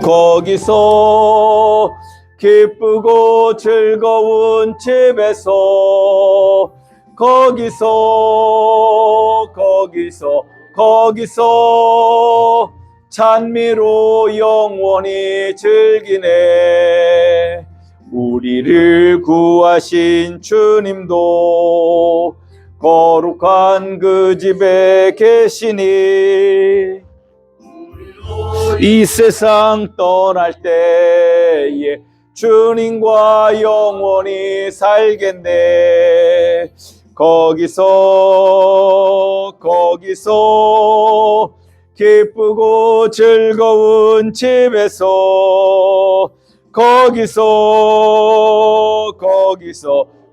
거기서 기쁘고 즐거운 집에서 거기서 찬미로 영원히 즐기네. 우리를 구하신 주님도 거룩한 그 집에 계시니 이 세상 떠날 때에 주님과 영원히 살겠네. 거기서 기쁘고 즐거운 집에서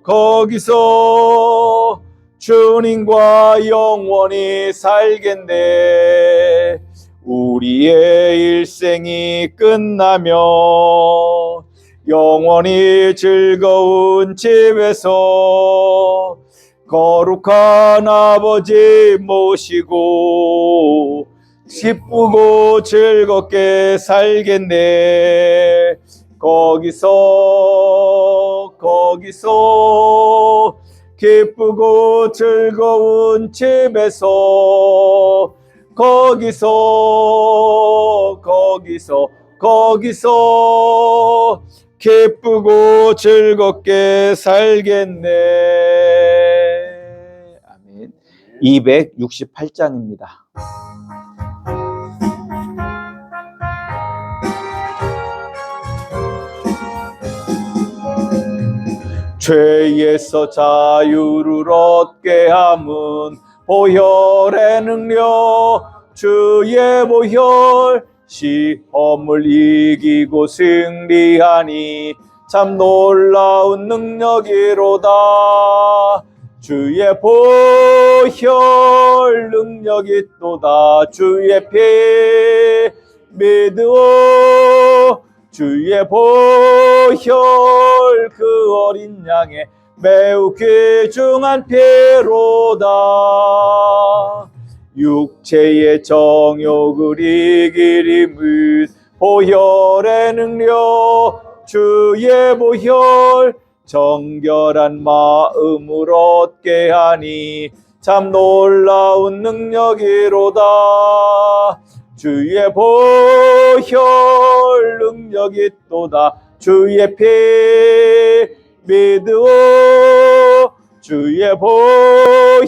거기서 주님과 영원히 살겠네. 우리의 일생이 끝나면 영원히 즐거운 집에서 거룩한 아버지 모시고 기쁘고 즐겁게 살겠네. 거기서 기쁘고 즐거운 집에서 거기서 기쁘고 즐겁게 살겠네. 아멘. 268장입니다. 죄에서 자유를 얻게 함은 보혈의 능력, 주의 보혈, 시험을 이기고 승리하니 참 놀라운 능력이로다. 주의 보혈 능력이 또다. 주의 피 믿으오. 주의 보혈 그 어린 양의 매우 귀중한 피로다. 육체의 정욕을 이기림은 보혈의 능력, 주의 보혈 정결한 마음을 얻게 하니 참 놀라운 능력이로다. 주의 보혈 능력이 또다. 주의 피 믿으오. 주의 보혈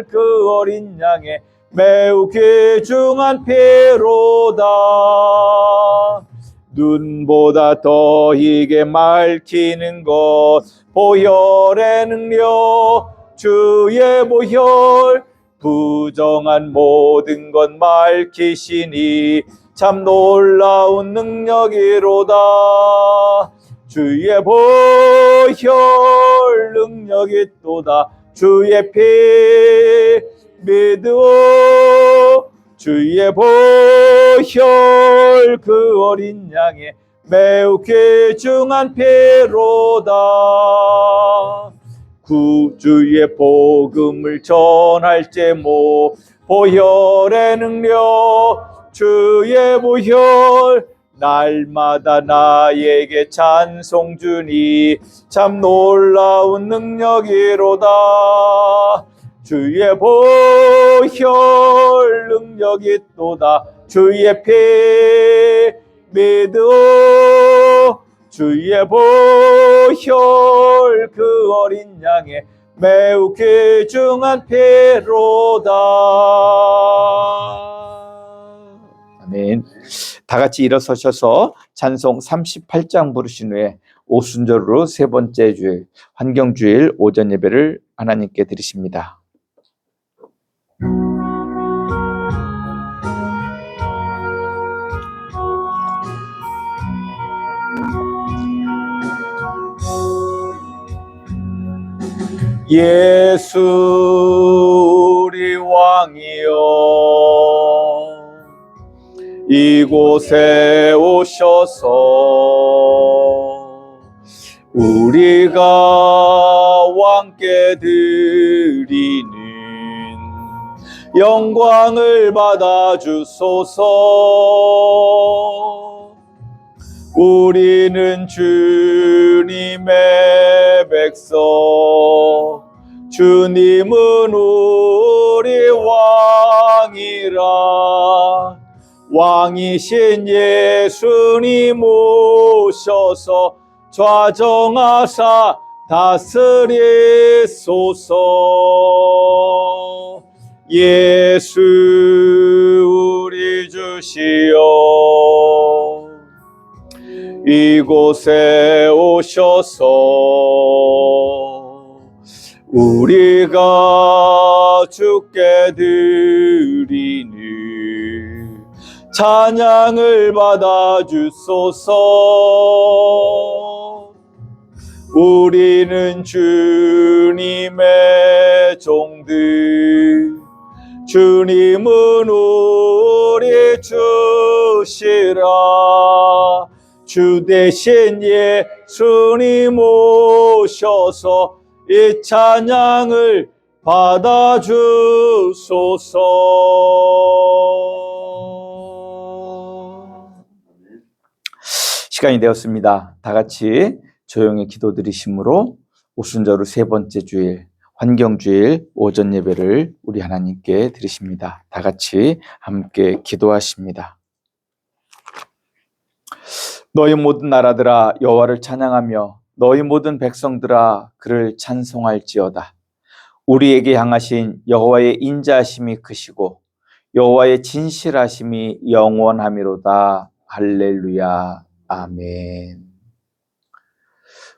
그 어린 양의 매우 귀중한 피로다. 눈보다 더 희게 맑히는 것 보혈의 능력, 주의 보혈 부정한 모든 것 맑히시니 참 놀라운 능력이로다. 주의 보혈 능력이 또다. 주의 피 믿으오. 주의 보혈 그 어린 양의 매우 귀중한 피로다. 구주의 복음을 전할 제목 보혈의 능력, 주의 보혈 날마다 나에게 찬송 주니 참 놀라운 능력이로다. 주의 보혈 능력이 또다. 주의 피 믿으오. 주의 보혈 그 어린 양의 매우 귀중한 피로다. 아멘. 다 같이 일어서셔서 찬송 38장 부르신 후에 오순절으로 세 번째 주일 환경주일 오전 예배를 하나님께 드리십니다. 예수 우리 왕이여 이곳에 오셔서 우리가 왕께 드리는 영광을 받아 주소서. 우리는 주님의 백성, 주님은 우리 왕이라. 왕이신 예수님 오셔서 좌정하사 다스리소서. 예수 우리 주시여, 이곳에 오셔서 우리가 주께 드리는 찬양을 받아 주소서. 우리는 주님의 종들, 주님은 우리 주시라. 주 대신 예수님 오셔서 이 찬양을 받아 주소서. 시간이 되었습니다. 다 같이 조용히 기도드리심으로 오순절후 세 번째 주일, 환경주일 오전 예배를 우리 하나님께 드리십니다. 다 같이 함께 기도하십니다. 너희 모든 나라들아 여호와를 찬양하며 너희 모든 백성들아 그를 찬송할지어다. 우리에게 향하신 여호와의 인자하심이 크시고 여호와의 진실하심이 영원하미로다. 할렐루야. 아멘.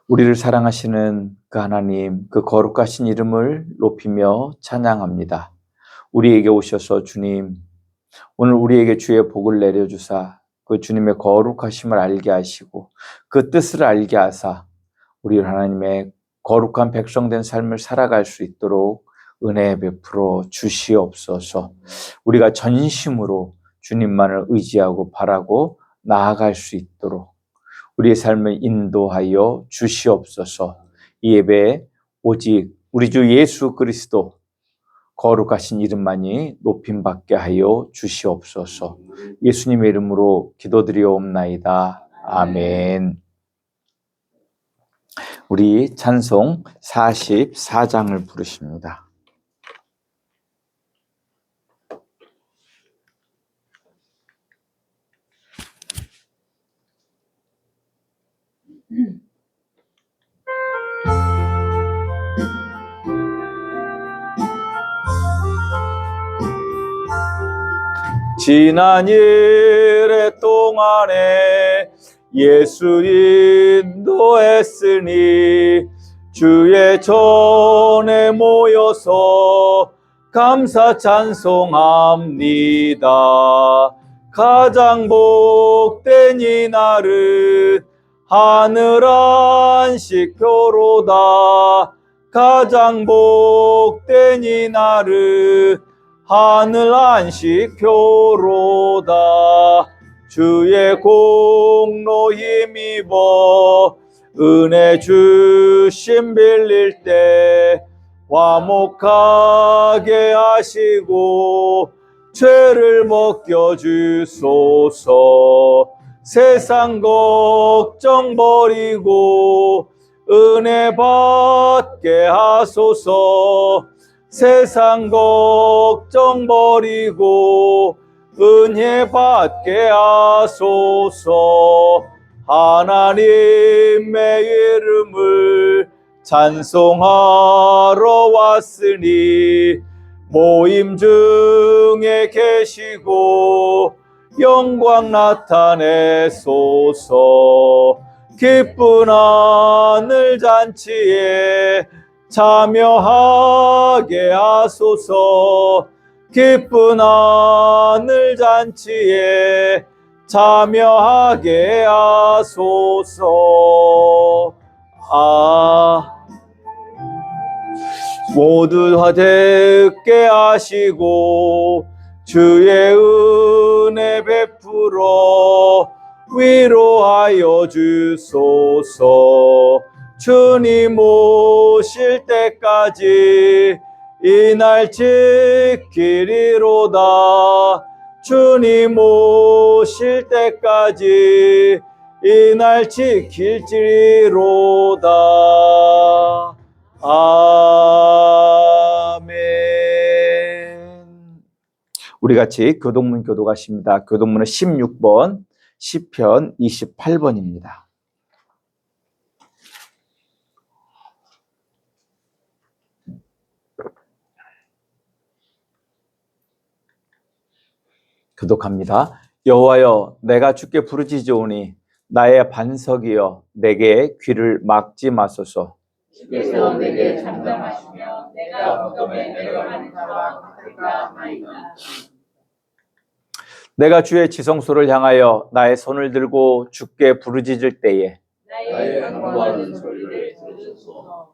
우리를 사랑하시는 그 하나님, 그 거룩하신 이름을 높이며 찬양합니다. 우리에게 오셔서 주님, 오늘 우리에게 주의 복을 내려주사 그 주님의 거룩하심을 알게 하시고 그 뜻을 알게 하사 우리 하나님의 거룩한 백성된 삶을 살아갈 수 있도록 은혜 베풀어 주시옵소서. 우리가 전심으로 주님만을 의지하고 바라고 나아갈 수 있도록 우리의 삶을 인도하여 주시옵소서. 이 예배에 오직 우리 주 예수 그리스도 거룩하신 이름만이 높임받게 하여 주시옵소서. 예수님의 이름으로 기도드리옵나이다. 아멘. 우리 찬송 44장을 부르십니다. 지난 일의 동안에 예수 인도했으니 주의 전에 모여서 감사 찬송합니다. 가장 복된 이날은 하늘 안식표로다. 가장 복된 이날은 하늘 안식표로다. 주의 공로 힘입어 은혜 주심 빌릴 때 화목하게 하시고 죄를 벗겨주소서. 세상 걱정 버리고 은혜 받게 하소서. 세상 걱정 버리고 은혜 받게 하소서. 하나님의 이름을 찬송하러 왔으니 모임 중에 계시고 영광 나타내소서. 기쁜 하늘 잔치에 참여하게 하소서. 기쁜 하늘 잔치에 참여하게 하소서. 모두 다 듣게 하시고 주의 은혜 베풀어 위로하여 주소서. 주님 오실 때까지 이날 지키리로다. 주님 오실 때까지 이날 지킬지로다. 아멘. 우리 같이 교동문 교독하십니다. 교동문은 16번, 시편 28번입니다. 교독합니다. 여호와여, 내가 주께 부르짖으오니 나의 반석이여, 내게 귀를 막지 마소서. 주께서 내게 잠잠하시며 내가 무덤에 내려가는 자와 같을까 하나이다. 내가 주의 지성소를 향하여 나의 손을 들고 주께 부르짖을 때에 나의 간구하는 소리를 들으소서.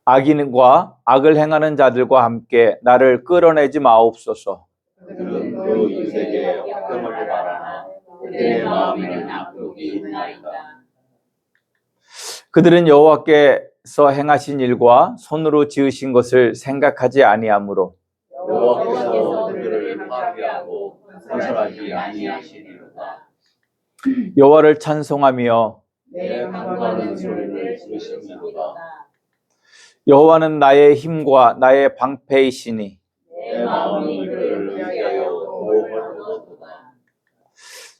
악인과 악을 행하는 자들과 함께 나를 끌어내지 마옵소서. 그들은 그 유색에 역경을 바라나 그들의 마음에는 악독이 있나이다. 그들은 여호와께서 행하신 일과 손으로 지으신 것을 생각하지 아니하므로 여호와께서 그들을 파괴하고 건설하지 아니하시리로다. 여호와를 찬송하며 내 간구하는 소리를 들으시리로다. 여호와는 나의 힘과 나의 방패이시니 내 마음이 그를 위하여 보호를 얻도다.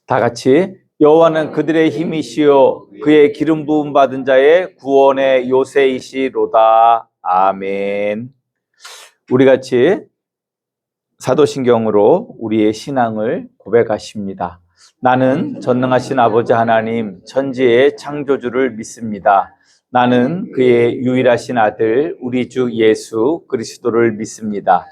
다 같이 여호와는 그들의 힘이시요 그의 기름 부음 받은 자의 구원의 요새이시로다. 아멘. 우리 같이 사도신경으로 우리의 신앙을 고백하십니다. 나는 전능하신 아버지 하나님 천지의 창조주를 믿습니다. 나는 그의 유일하신 아들 우리 주 예수 그리스도를 믿습니다.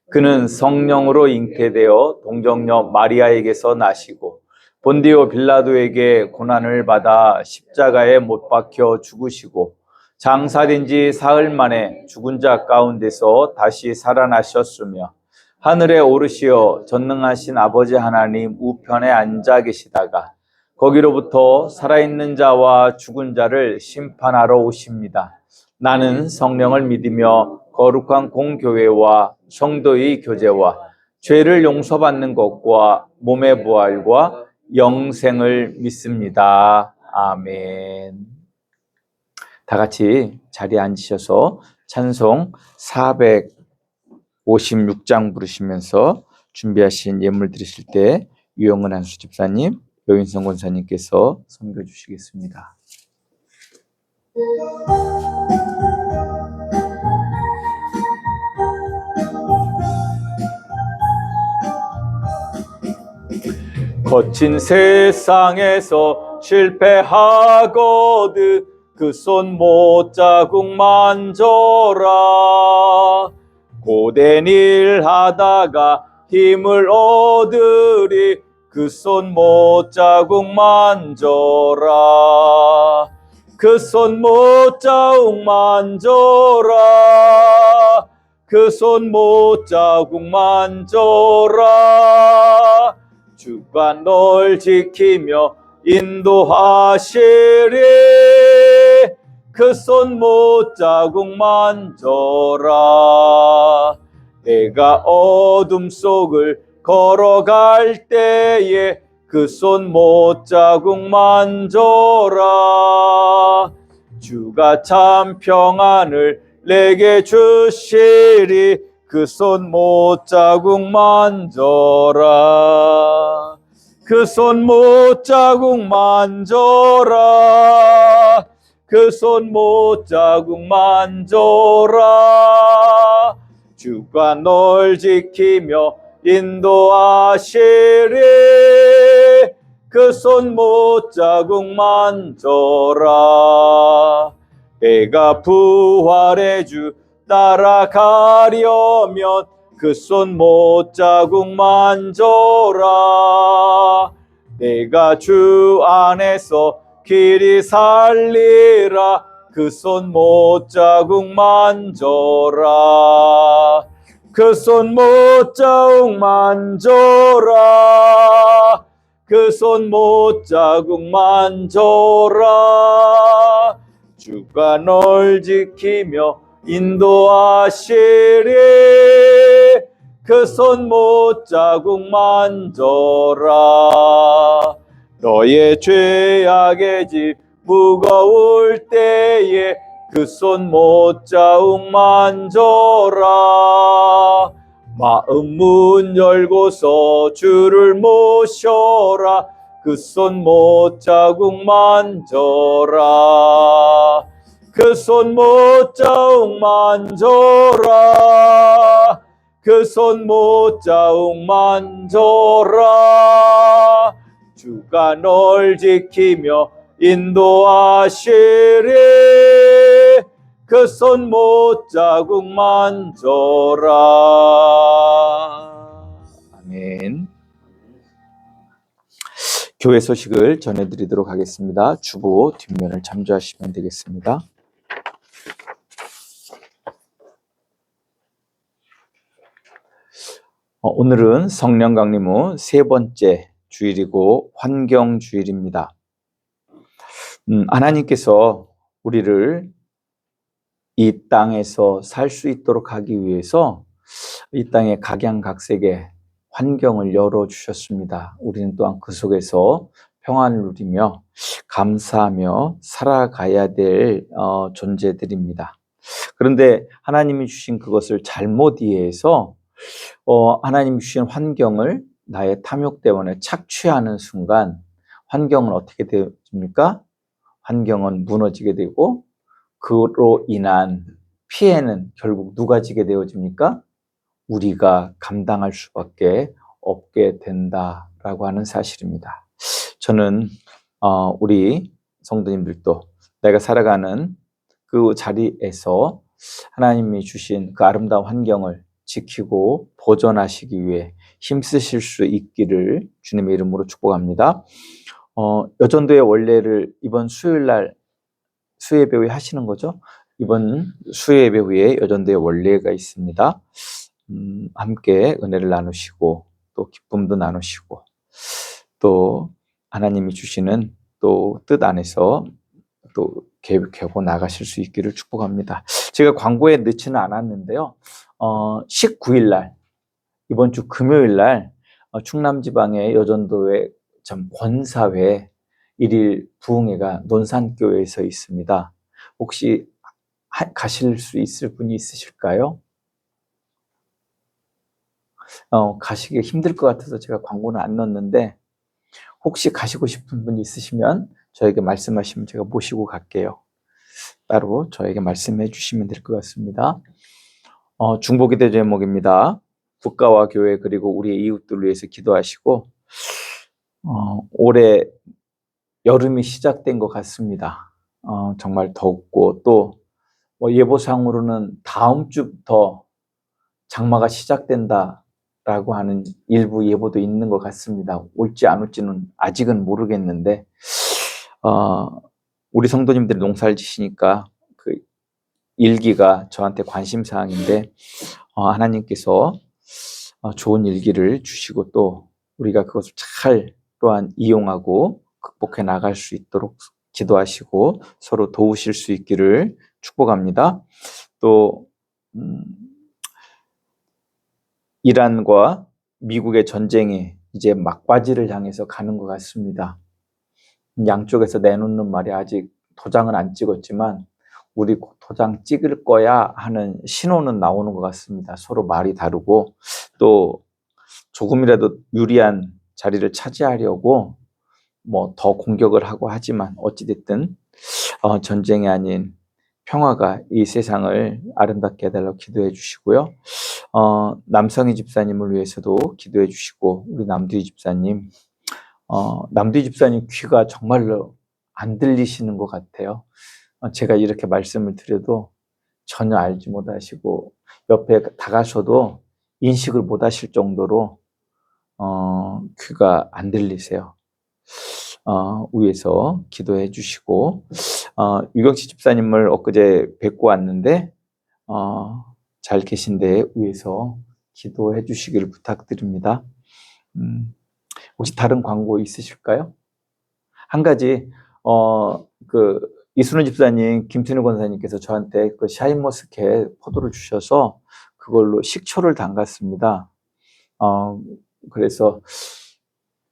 그는 성령으로 잉태되어 동정녀 마리아에게서 나시고 본디오 빌라도에게 고난을 받아 십자가에 못 박혀 죽으시고 장사된 지 사흘 만에 죽은 자 가운데서 다시 살아나셨으며 하늘에 오르시어 전능하신 아버지 하나님 우편에 앉아 계시다가 거기로부터 살아있는 자와 죽은 자를 심판하러 오십니다. 나는 성령을 믿으며 거룩한 공교회와 성도의 교제와 죄를 용서받는 것과 몸의 부활과 영생을 믿습니다. 아멘. 다 같이 자리에 앉으셔서 찬송 456장 부르시면서 준비하신 예물 드리실 때 유영은 한수 집사님, 여인성 권사님께서 선교 주시겠습니다. 거친 세상에서 실패하거든 그 손 못자국 만져라. 고된 일 하다가 힘을 얻으리 그 손 못자국 만져라. 그 손 못자국 만져라. 그 손 못자국 만져라. 주가 널 지키며 인도하시리. 그 손 못자국 만져라. 내가 어둠 속을 걸어갈 때에 그 손 못자국 만져라. 주가 참 평안을 내게 주시리. 그 손 못자국 만져라. 그 손 못자국 만져라. 그 손 못자국 만져라. 주가 널 지키며 인도하시리. 그 손 못자국 만져라. 내가 부활의 주 따라가려면 그 손 못자국 만져라. 내가 주 안에서 길이 살리라. 그 손 못자국 만져라. 그 손 못자국 만져라. 그 손 못자국 만져라. 주가 널 지키며 인도하시리. 그 손 못자국 만져라. 너의 죄악의 짐 무거울 때에 그 손 못자국 만져라. 마음 문 열고서 주를 모셔라. 그 손 못자국 만져라. 그 손 못자국 만져라. 그 손 못자국 만져라. 주가 널 지키며 인도하시리. 그 손 못자국 만져라. 아멘. 교회 소식을 전해드리도록 하겠습니다. 주보 뒷면을 참조하시면 되겠습니다. 오늘은 성령 강림 후 세 번째 주일이고 환경주일입니다. 하나님께서 우리를 이 땅에서 살 수 있도록 하기 위해서 이 땅의 각양각색의 환경을 열어주셨습니다. 우리는 또한 그 속에서 평안을 누리며 감사하며 살아가야 될 존재들입니다. 그런데 하나님이 주신 그것을 잘못 이해해서 하나님이 주신 환경을 나의 탐욕 때문에 착취하는 순간 환경은 어떻게 됩니까? 환경은 무너지게 되고 그로 인한 피해는 결국 누가 지게 되어집니까? 우리가 감당할 수밖에 없게 된다라고 하는 사실입니다. 저는 우리 성도님들도 내가 살아가는 그 자리에서 하나님이 주신 그 아름다운 환경을 지키고 보존하시기 위해 힘쓰실 수 있기를 주님의 이름으로 축복합니다. 여전도의 원래를 이번 수요일날 수요예배 후에 하시는 거죠? 이번 수요예배 후에 여전도의 원래가 있습니다. 함께 은혜를 나누시고 또 기쁨도 나누시고 또 하나님이 주시는 또 뜻 안에서 또 계획하고 나가실 수 있기를 축복합니다. 제가 광고에 넣지는 않았는데요. 19일 날 이번 주 금요일 날 충남지방의 여전도회 권사회 1일 부흥회가 논산교회에서 있습니다. 혹시 가실 수 있을 분이 있으실까요? 가시기 힘들 것 같아서 제가 광고는 안 넣었는데 혹시 가시고 싶은 분이 있으시면 저에게 말씀하시면 제가 모시고 갈게요. 따로 저에게 말씀해 주시면 될 것 같습니다. 중보기도 제목입니다. 국가와 교회 그리고 우리의 이웃들을 위해서 기도하시고 올해 여름이 시작된 것 같습니다. 정말 덥고 또 예보상으로는 다음 주부터 장마가 시작된다라고 하는 일부 예보도 있는 것 같습니다. 올지 안 올지는 아직은 모르겠는데 우리 성도님들이 농사를 지시니까 그 일기가 저한테 관심사항인데 하나님께서 좋은 일기를 주시고 또 우리가 그것을 잘 또한 이용하고 극복해 나갈 수 있도록 기도하시고 서로 도우실 수 있기를 축복합니다. 또 이란과 미국의 전쟁이 이제 막바지를 향해서 가는 것 같습니다. 양쪽에서 내놓는 말이 아직 도장은 안 찍었지만 우리 도장 찍을 거야 하는 신호는 나오는 것 같습니다. 서로 말이 다르고 또 조금이라도 유리한 자리를 차지하려고 더 공격을 하고 하지만 어찌됐든 전쟁이 아닌 평화가 이 세상을 아름답게 해달라고 기도해 주시고요. 남성희 집사님을 위해서도 기도해 주시고 우리 남두희 집사님 남두희 집사님 귀가 정말로 안 들리시는 것 같아요. 제가 이렇게 말씀을 드려도 전혀 알지 못하시고 옆에 다가셔도 인식을 못 하실 정도로 귀가 안 들리세요. 위에서 기도해 주시고 유경치 집사님을 엊그제 뵙고 왔는데 잘 계신데 위에서 기도해 주시기를 부탁드립니다. 혹시 다른 광고 있으실까요? 한 가지 이순우 집사님, 김순우 권사님께서 저한테 그 샤인머스켓 포도를 주셔서 그걸로 식초를 담갔습니다. 그래서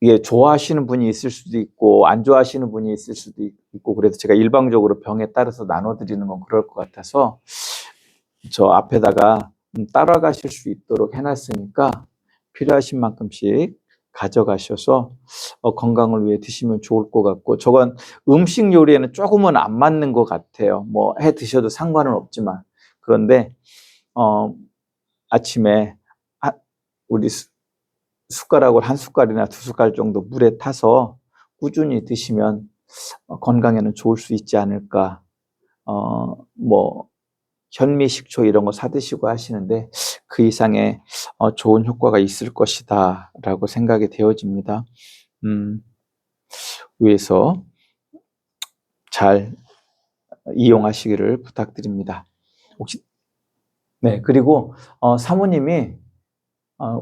이게 좋아하시는 분이 있을 수도 있고 안 좋아하시는 분이 있을 수도 있고, 그래서 제가 일방적으로 병에 따라서 나눠드리는 건 그럴 것 같아서 저 앞에다가 따라가실 수 있도록 해놨으니까 필요하신 만큼씩 가져가셔서 건강을 위해 드시면 좋을 것 같고, 저건 음식 요리에는 조금은 안 맞는 것 같아요. 뭐 해 드셔도 상관은 없지만, 그런데 아침에 우리 숟가락을 한 숟갈이나 두 숟갈 정도 물에 타서 꾸준히 드시면 건강에는 좋을 수 있지 않을까. 뭐 현미식초 이런 거 사 드시고 하시는데 그 이상의 좋은 효과가 있을 것이다 라고 생각이 되어집니다. 위해서 잘 이용하시기를 부탁드립니다. 혹시 네, 그리고 사모님이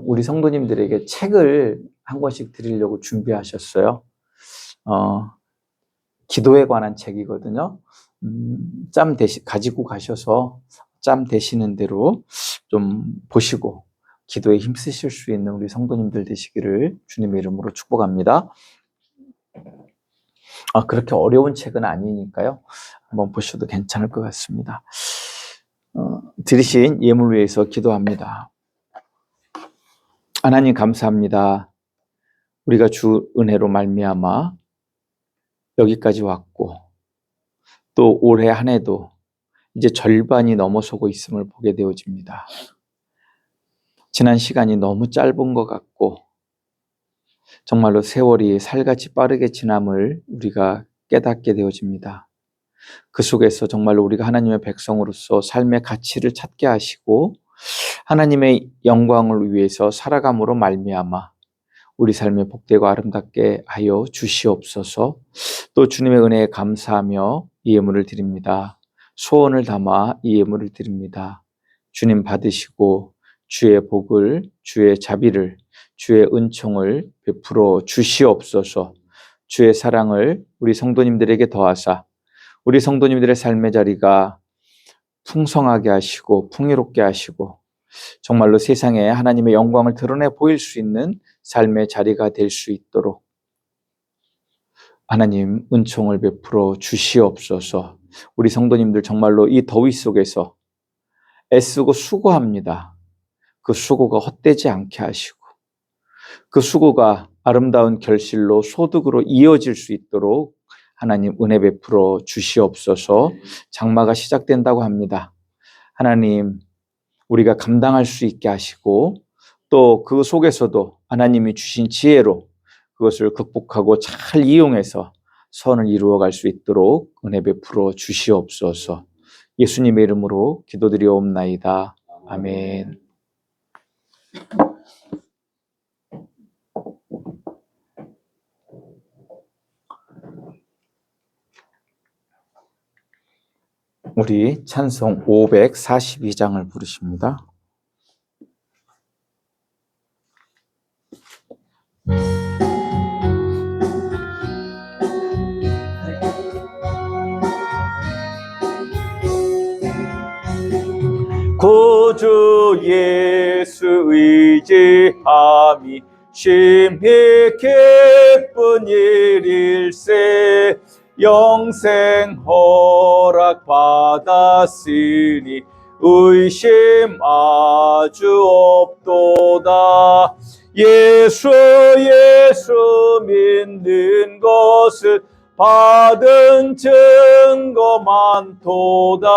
우리 성도님들에게 책을 한 권씩 드리려고 준비하셨어요. 기도에 관한 책이거든요. 짬 가지고 가셔서 짬 되시는 대로 좀 보시고 기도에 힘쓰실 수 있는 우리 성도님들 되시기를 주님의 이름으로 축복합니다. 그렇게 어려운 책은 아니니까요. 한번 보셔도 괜찮을 것 같습니다. 들으신 예물 위해서 기도합니다. 하나님 감사합니다. 우리가 주 은혜로 말미암아 여기까지 왔고, 또 올해 한 해도 이제 절반이 넘어서고 있음을 보게 되어집니다. 지난 시간이 너무 짧은 것 같고 정말로 세월이 살같이 빠르게 지남을 우리가 깨닫게 되어집니다. 그 속에서 정말로 우리가 하나님의 백성으로서 삶의 가치를 찾게 하시고 하나님의 영광을 위해서 살아감으로 말미암아 우리 삶이 복되고 아름답게 하여 주시옵소서. 또 주님의 은혜에 감사하며 이 예물을 드립니다. 소원을 담아 이 예물을 드립니다. 주님 받으시고 주의 복을, 주의 자비를, 주의 은총을 베풀어 주시옵소서. 주의 사랑을 우리 성도님들에게 더하사 우리 성도님들의 삶의 자리가 풍성하게 하시고 풍요롭게 하시고 정말로 세상에 하나님의 영광을 드러내 보일 수 있는 삶의 자리가 될 수 있도록 하나님 은총을 베풀어 주시옵소서. 우리 성도님들 정말로 이 더위 속에서 애쓰고 수고합니다. 그 수고가 헛되지 않게 하시고 그 수고가 아름다운 결실로 소득으로 이어질 수 있도록 하나님 은혜 베풀어 주시옵소서. 장마가 시작된다고 합니다. 하나님 우리가 감당할 수 있게 하시고 또 그 속에서도 하나님이 주신 지혜로 그것을 극복하고 잘 이용해서 선을 이루어갈 수 있도록 은혜 베풀어 주시옵소서. 예수님의 이름으로 기도드리옵나이다. 아멘. 우리 찬송 542장을 부르십니다. 구주 예수 의지함이 심히 기쁜 일일세. 영생 허락 받았으니 의심 아주 없도다. 예수 믿는 것을 받은 증거 많도다.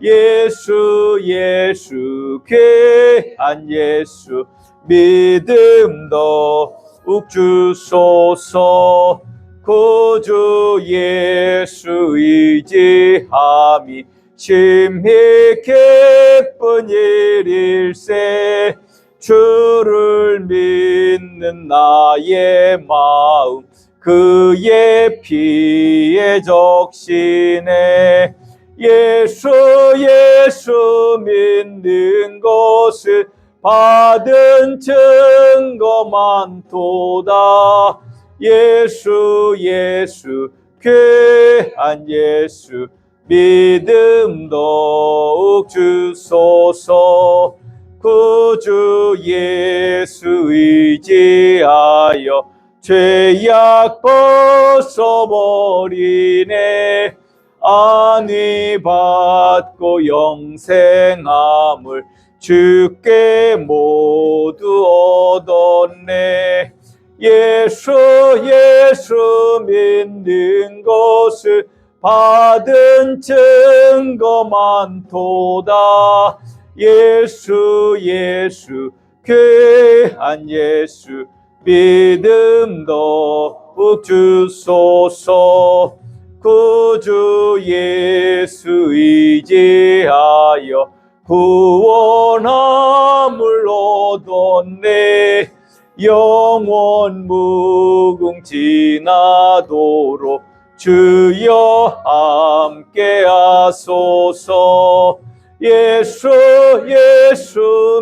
예수 귀한 예수 믿음 더욱 주소서. 구주 예수 의지함이 심히 기쁜 일일세. 주를 믿는 나의 마음 그의 피에 적시네. 예수 믿는 것을 받은 증거 많도다. 예수 귀한 예수 믿음 더욱 주소서. 구주 예수 의지하여 죄악 벗어버리네. 안위 받고 영생함을 주께 모두 얻었네. 예수 믿는 것을 받은 증거 많도다. 예수 귀한 예수 믿음 더욱 주소서. 구주 예수 의지하여 구원함을 얻었네. 영원 무궁지나도록 주여 함께 하소서. 예수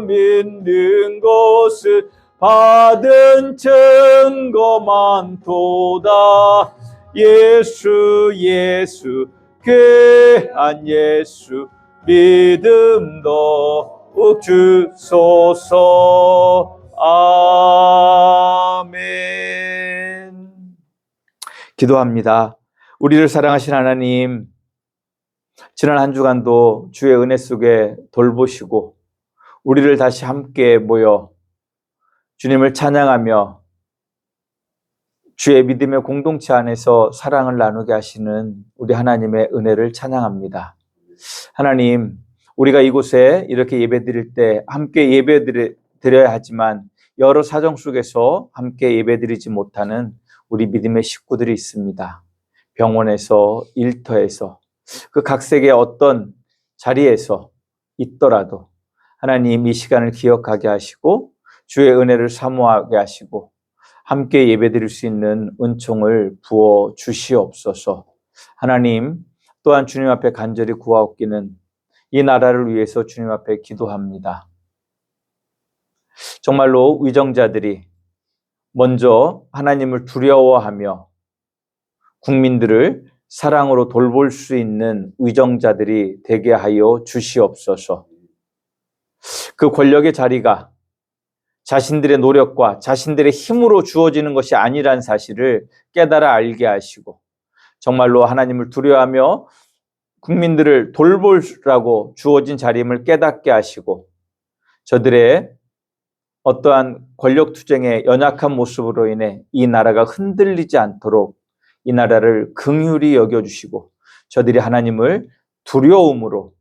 믿는 것을 받은 증거 많도다. 예수 귀한 예수 믿음 더욱 주소서. 아멘. 기도합니다. 우리를 사랑하신 하나님, 지난 한 주간도 주의 은혜 속에 돌보시고 우리를 다시 함께 모여 주님을 찬양하며 주의 믿음의 공동체 안에서 사랑을 나누게 하시는 우리 하나님의 은혜를 찬양합니다. 하나님, 우리가 이곳에 이렇게 예배드릴 때 함께 예배드려야 하지만 여러 사정 속에서 함께 예배드리지 못하는 우리 믿음의 식구들이 있습니다. 병원에서, 일터에서, 그 각색의 어떤 자리에서 있더라도 하나님 이 시간을 기억하게 하시고 주의 은혜를 사모하게 하시고 함께 예배드릴 수 있는 은총을 부어 주시옵소서. 하나님, 또한 주님 앞에 간절히 구하옵기는 이 나라를 위해서 주님 앞에 기도합니다. 정말로 위정자들이 먼저 하나님을 두려워하며 국민들을 사랑으로 돌볼 수 있는 위정자들이 되게 하여 주시옵소서. 그 권력의 자리가 자신들의 노력과 자신들의 힘으로 주어지는 것이 아니란 사실을 깨달아 알게 하시고 정말로 하나님을 두려워하며 국민들을 돌보라고 주어진 자리임을 깨닫게 하시고 저들의 어떠한 권력투쟁의 연약한 모습으로 인해 이 나라가 흔들리지 않도록 이 나라를 긍휼히 여겨주시고 저들이 하나님을 두려움으로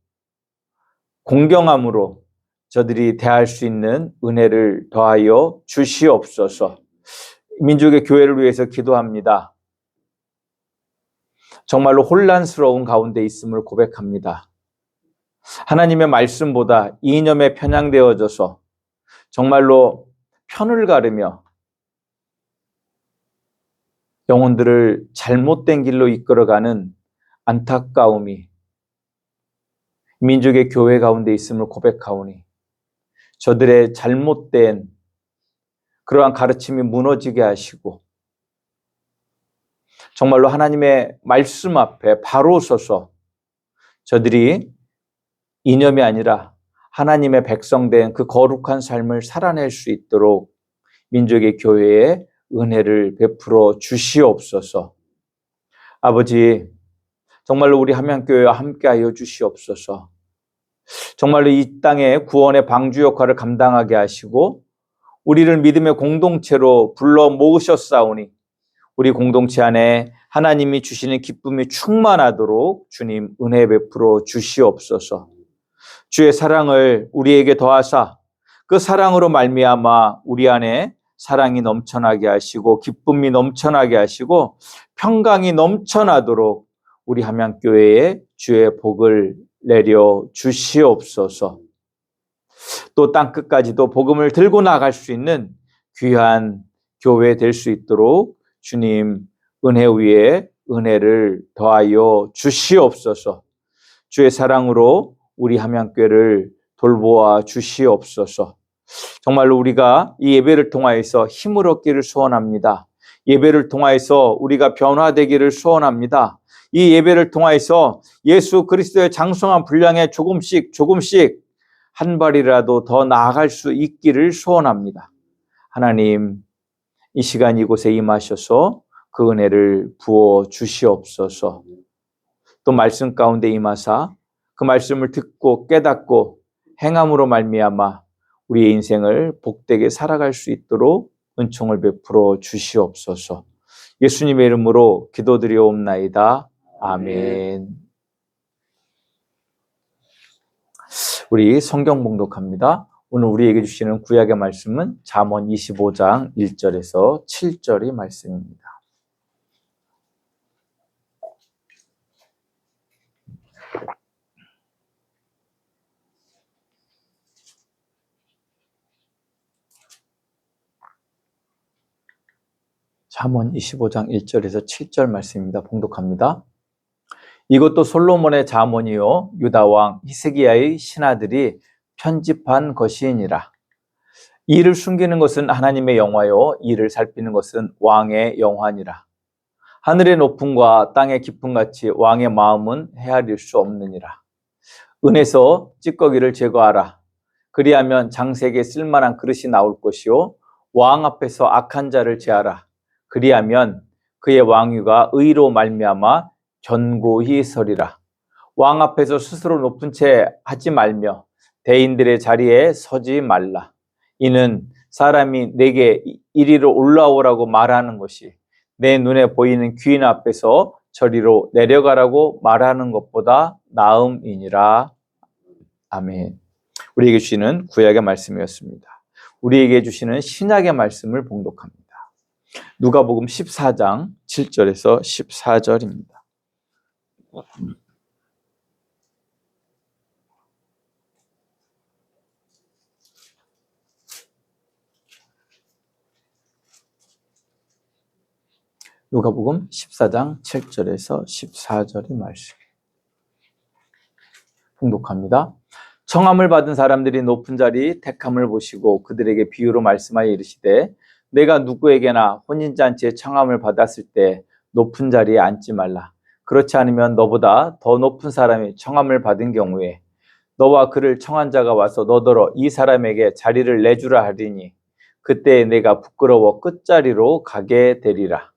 공경함으로 저들이 대할 수 있는 은혜를 더하여 주시옵소서. 민족의 교회를 위해서 기도합니다. 정말로 혼란스러운 가운데 있음을 고백합니다. 하나님의 말씀보다 이념에 편향되어져서 정말로 편을 가르며 영혼들을 잘못된 길로 이끌어가는 안타까움이 민족의 교회 가운데 있음을 고백하오니 저들의 잘못된 그러한 가르침이 무너지게 하시고 정말로 하나님의 말씀 앞에 바로 서서 저들이 이념이 아니라 하나님의 백성된 그 거룩한 삶을 살아낼 수 있도록 민족의 교회에 은혜를 베풀어 주시옵소서. 아버지, 정말로 우리 함양교회와 함께하여 주시옵소서. 정말로 이 땅에 구원의 방주 역할을 감당하게 하시고 우리를 믿음의 공동체로 불러 모으셨사오니 우리 공동체 안에 하나님이 주시는 기쁨이 충만하도록 주님 은혜 베풀어 주시옵소서. 주의 사랑을 우리에게 더하사 그 사랑으로 말미암아 우리 안에 사랑이 넘쳐나게 하시고 기쁨이 넘쳐나게 하시고 평강이 넘쳐나도록 우리 함양교회에 주의 복을 내려 주시옵소서. 또 땅끝까지도 복음을 들고 나갈 수 있는 귀한 교회 될 수 있도록 주님 은혜 위에 은혜를 더하여 주시옵소서. 주의 사랑으로 우리 함양교회를 돌보아 주시옵소서. 정말로 우리가 이 예배를 통하여서 힘을 얻기를 소원합니다. 예배를 통하여서 우리가 변화되기를 소원합니다. 이 예배를 통하여서 예수 그리스도의 장성한 분량에 조금씩 한 발이라도 더 나아갈 수 있기를 소원합니다. 하나님, 이 시간 이곳에 임하셔서 그 은혜를 부어 주시옵소서. 또 말씀 가운데 임하사 그 말씀을 듣고 깨닫고 행함으로 말미암아 우리의 인생을 복되게 살아갈 수 있도록 은총을 베풀어 주시옵소서. 예수님의 이름으로 기도드리옵나이다. 아멘. 우리 성경 봉독합니다. 오늘 우리에게 주시는 구약의 말씀은 잠언 25장 1절에서 7절의 말씀입니다. 잠언 25장 1절에서 7절 말씀입니다. 봉독합니다. 이것도 솔로몬의 잠언이요 유다 왕 히스기야의 신하들이 편집한 것이니라. 이를 숨기는 것은 하나님의 영화요 이를 살피는 것은 왕의 영화니라. 하늘의 높음과 땅의 깊음같이 왕의 마음은 헤아릴 수 없느니라. 은에서 찌꺼기를 제거하라. 그리하면 장색에 쓸만한 그릇이 나올 것이요 왕 앞에서 악한 자를 제하라. 그리하면 그의 왕위가 의로 말미암아 견고히 서리라. 왕 앞에서 스스로 높은 채 하지 말며 대인들의 자리에 서지 말라. 이는 사람이 내게 이리로 올라오라고 말하는 것이 내 눈에 보이는 귀인 앞에서 저리로 내려가라고 말하는 것보다 나음이니라. 아멘. 우리에게 주시는 구약의 말씀이었습니다. 우리에게 주시는 신약의 말씀을 봉독합니다. 누가복음 14장 7절에서 14절입니다. 누가복음 14장 7절에서 14절의 말씀 봉독합니다. 청함을 받은 사람들이 높은 자리 택함을 보시고 그들에게 비유로 말씀하여 이르시되 내가 누구에게나 혼인잔치에 청함을 받았을 때 높은 자리에 앉지 말라. 그렇지 않으면 너보다 더 높은 사람이 청함을 받은 경우에 너와 그를 청한 자가 와서 너더러 이 사람에게 자리를 내주라 하리니 그때 내가 부끄러워 끝자리로 가게 되리라.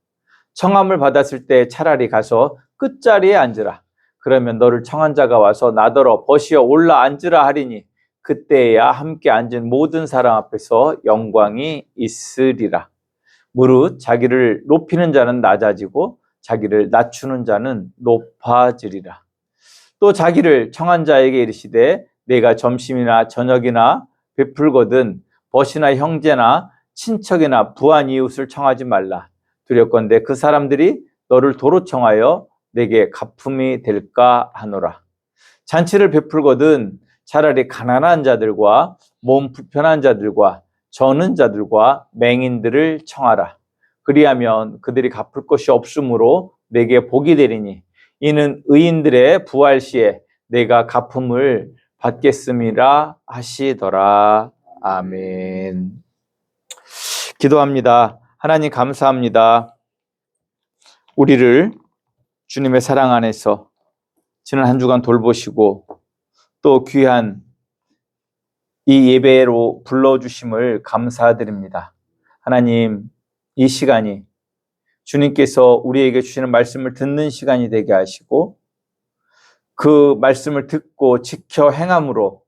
청함을 받았을 때 차라리 가서 끝자리에 앉으라. 그러면 너를 청한 자가 와서 나더러 버시어 올라 앉으라 하리니 그때야 함께 앉은 모든 사람 앞에서 영광이 있으리라. 무릇 자기를 높이는 자는 낮아지고 자기를 낮추는 자는 높아지리라. 또 자기를 청한 자에게 이르시되 내가 점심이나 저녁이나 베풀거든 벗이나 형제나 친척이나 부한 이웃을 청하지 말라. 두렵건대 그 사람들이 너를 도로 청하여 내게 가품이 될까 하노라. 잔치를 베풀거든 차라리 가난한 자들과 몸 불편한 자들과 저는 자들과 맹인들을 청하라. 그리하면 그들이 갚을 것이 없으므로 내게 복이 되리니 이는 의인들의 부활 시에 내가 갚음을 받겠음이라 하시더라. 아멘. 기도합니다. 하나님 감사합니다. 우리를 주님의 사랑 안에서 지난 한 주간 돌보시고 또 귀한 이 예배로 불러주심을 감사드립니다. 하나님, 이 시간이 주님께서 우리에게 주시는 말씀을 듣는 시간이 되게 하시고 그 말씀을 듣고 지켜 행함으로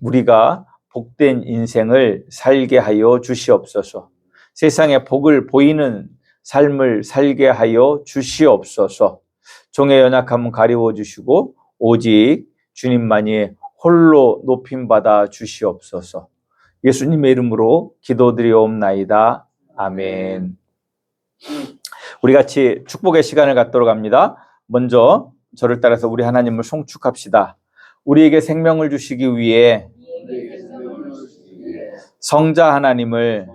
우리가 복된 인생을 살게 하여 주시옵소서. 세상에 복을 보이는 삶을 살게 하여 주시옵소서. 종의 연약함은 가리워 주시고 오직 주님만이 홀로 높임받아 주시옵소서. 예수님의 이름으로 기도드리옵나이다. 아멘. 우리 같이 축복의 시간을 갖도록 합니다. 먼저 저를 따라서 우리 하나님을 송축합시다. 우리에게 생명을 주시기 위해 성자 하나님을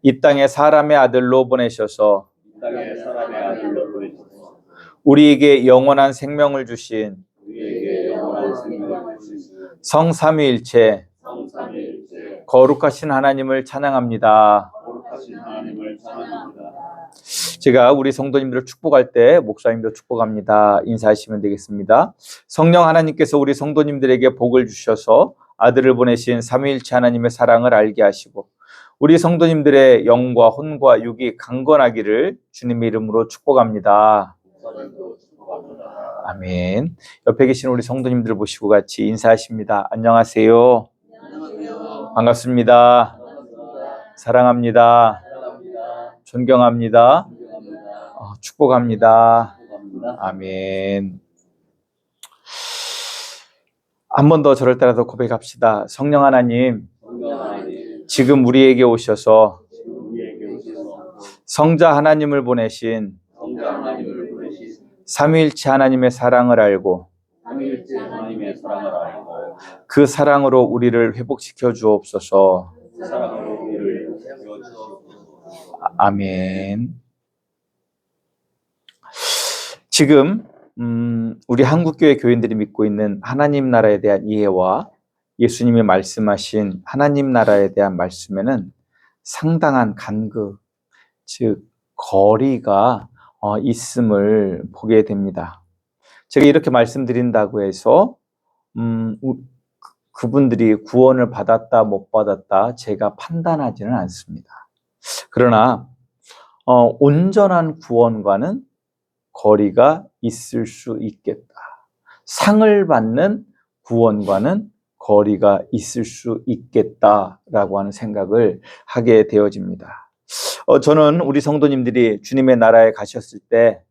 이 땅에 사람의 아들로 보내셔서 우리에게 영원한 생명을 주신 성삼위일체 거룩하신 하나님을 찬양합니다. 제가 우리 성도님들을 축복할 때 목사님도 축복합니다. 인사하시면 되겠습니다. 성령 하나님께서 우리 성도님들에게 복을 주셔서 아들을 보내신 삼위일체 하나님의 사랑을 알게 하시고 우리 성도님들의 영과 혼과 육이 강건하기를 주님의 이름으로 축복합니다. 아멘. 옆에 계신 우리 성도님들 보시고 같이 인사하십니다. 안녕하세요. 반갑습니다. 사랑합니다. 존경합니다. 축복합니다. 아멘. 한 번 더 저를 따라서 고백합시다. 성령 하나님, 지금 우리에게 오셔서 성자 하나님을 보내신 삼위일체 하나님의 사랑을 알고 그 사랑으로 우리를 회복시켜 주옵소서. 아멘. 지금 우리 한국교회 교인들이 믿고 있는 하나님 나라에 대한 이해와 예수님이 말씀하신 하나님 나라에 대한 말씀에는 상당한 간극, 즉 거리가 있음을 보게 됩니다. 제가 이렇게 말씀드린다고 해서 그분들이 구원을 받았다 못 받았다 제가 판단하지는 않습니다. 그러나 온전한 구원과는 거리가 있을 수 있겠다. 상을 받는 구원과는 거리가 있을 수 있겠다라고 하는 생각을 하게 되어집니다. 저는 우리 성도님들이 주님의 나라에 가셨을 때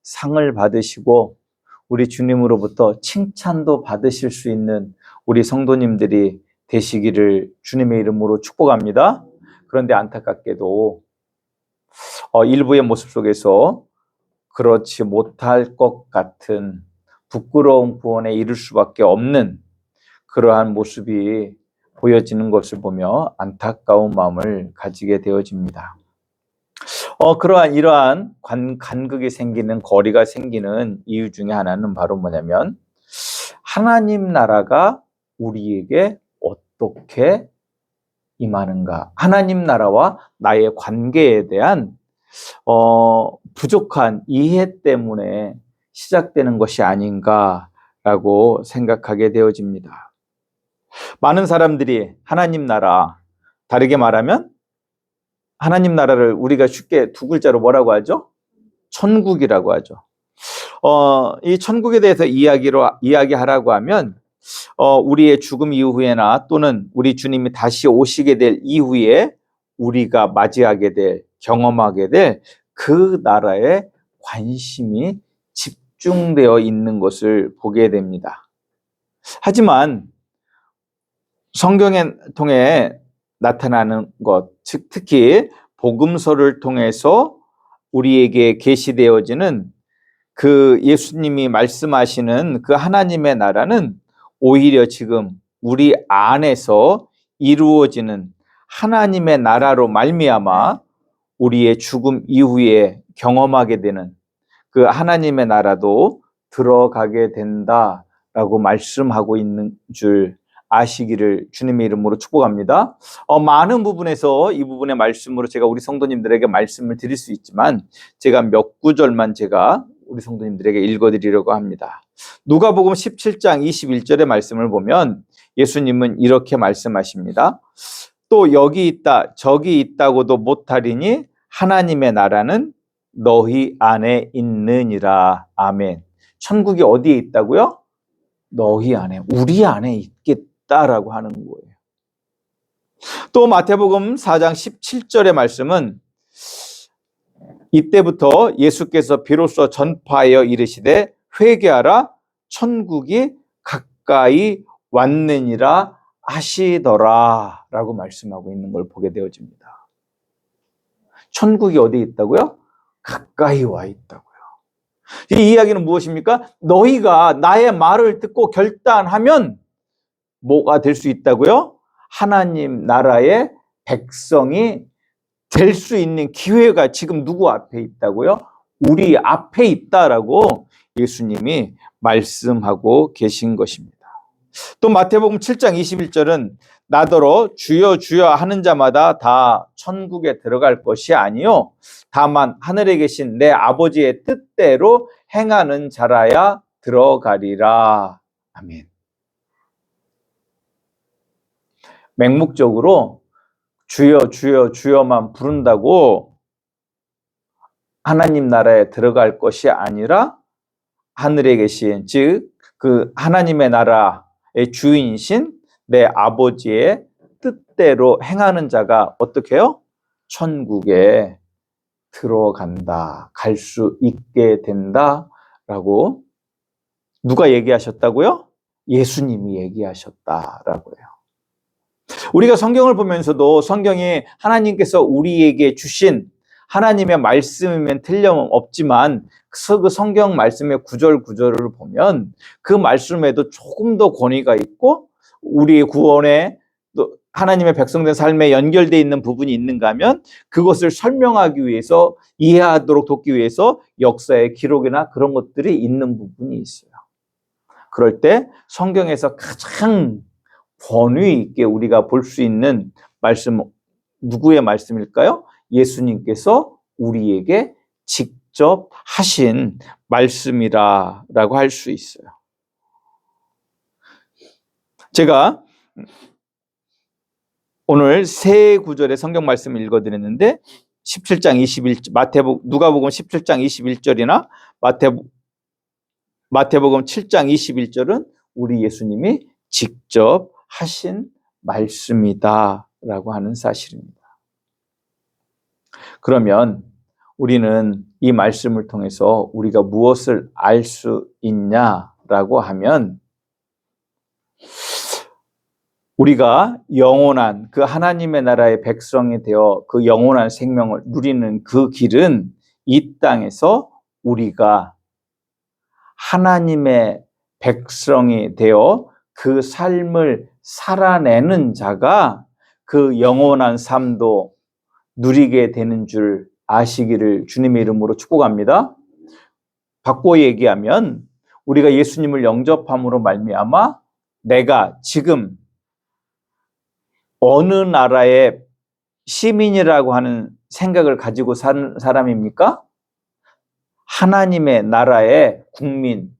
상을 받으시고 우리 주님으로부터 칭찬도 받으실 수 있는 우리 성도님들이 되시기를 주님의 이름으로 축복합니다. 그런데 안타깝게도 일부의 모습 속에서 그렇지 못할 것 같은 부끄러운 구원에 이를 수밖에 없는 그러한 모습이 보여지는 것을 보며 안타까운 마음을 가지게 되어집니다. 이러한 간극이 생기는, 거리가 생기는 이유 중에 하나는 바로 뭐냐면 하나님 나라가 우리에게 어떻게 임하는가, 하나님 나라와 나의 관계에 대한 부족한 이해 때문에 시작되는 것이 아닌가라고 생각하게 되어집니다. 많은 사람들이 하나님 나라, 다르게 말하면 하나님 나라를 우리가 쉽게 두 글자로 뭐라고 하죠? 천국이라고 하죠. 이 천국에 대해서 이야기하라고 하면 우리의 죽음 이후에나 또는 우리 주님이 다시 오시게 될 이후에 우리가 맞이하게 될, 경험하게 될 그 나라에 관심이 집중되어 있는 것을 보게 됩니다. 하지만 성경에 통해 나타나는 것, 즉 특히 복음서를 통해서 우리에게 계시되어지는 그 예수님이 말씀하시는 그 하나님의 나라는 오히려 지금 우리 안에서 이루어지는 하나님의 나라로 말미암아 우리의 죽음 이후에 경험하게 되는 그 하나님의 나라도 들어가게 된다라고 말씀하고 있는 줄 아시기를 주님의 이름으로 축복합니다. 많은 부분에서 이 부분의 말씀으로 제가 우리 성도님들에게 말씀을 드릴 수 있지만 제가 몇 구절만 제가 우리 성도님들에게 읽어드리려고 합니다. 누가복음 17장 21절의 말씀을 보면 예수님은 이렇게 말씀하십니다. 또 여기 있다 저기 있다고도 못하리니 하나님의 나라는 너희 안에 있느니라. 아멘. 천국이 어디에 있다고요? 너희 안에, 우리 안에 있겠다라고 하는 거예요. 또 마태복음 4장 17절의 말씀은 이때부터 예수께서 비로소 전파하여 이르시되 회개하라 천국이 가까이 왔느니라 하시더라 라고 말씀하고 있는 걸 보게 되어집니다. 천국이 어디에 있다고요? 가까이 와 있다고요. 이 이야기는 무엇입니까? 너희가 나의 말을 듣고 결단하면 뭐가 될 수 있다고요? 하나님 나라의 백성이 될 수 있는 기회가 지금 누구 앞에 있다고요? 우리 앞에 있다라고 예수님이 말씀하고 계신 것입니다. 또 마태복음 7장 21절은 나더러 주여 주여 하는 자마다 다 천국에 들어갈 것이 아니요 다만 하늘에 계신 내 아버지의 뜻대로 행하는 자라야 들어가리라. 아멘. 맹목적으로 주여 주여 주여만 부른다고 하나님 나라에 들어갈 것이 아니라 하늘에 계신, 즉 그 하나님의 나라의 주인이신 내 아버지의 뜻대로 행하는 자가 어떻게 해요? 천국에 들어간다, 갈 수 있게 된다라고 누가 얘기하셨다고요? 예수님이 얘기하셨다라고요. 우리가 성경을 보면서도 성경이 하나님께서 우리에게 주신 하나님의 말씀이면 틀림없지만 그 성경 말씀의 구절구절을 보면 그 말씀에도 조금 더 권위가 있고 우리의 구원에 또 하나님의 백성된 삶에 연결되어 있는 부분이 있는가 하면 그것을 설명하기 위해서 이해하도록 돕기 위해서 역사의 기록이나 그런 것들이 있는 부분이 있어요. 그럴 때 성경에서 가장 권위 있게 우리가 볼 수 있는 말씀, 누구의 말씀일까요? 예수님께서 우리에게 직접 하신 말씀이라고 할 수 있어요. 제가 오늘 세 구절의 성경 말씀을 읽어드렸는데 17장 21절, 누가복음 17장 21절이나 마태복음 7장 21절은 우리 예수님이 직접 하신 말씀이다라고 하는 사실입니다. 그러면 우리는 이 말씀을 통해서 우리가 무엇을 알 수 있냐라고 하면 우리가 영원한 그 하나님의 나라의 백성이 되어 그 영원한 생명을 누리는 그 길은 이 땅에서 우리가 하나님의 백성이 되어 그 삶을 살아내는 자가 그 영원한 삶도 누리게 되는 줄 아시기를 주님의 이름으로 축복합니다. 바꿔 얘기하면 우리가 예수님을 영접함으로 말미암아 내가 지금 어느 나라의 시민이라고 하는 생각을 가지고 사는 사람입니까? 하나님의 나라의 국민,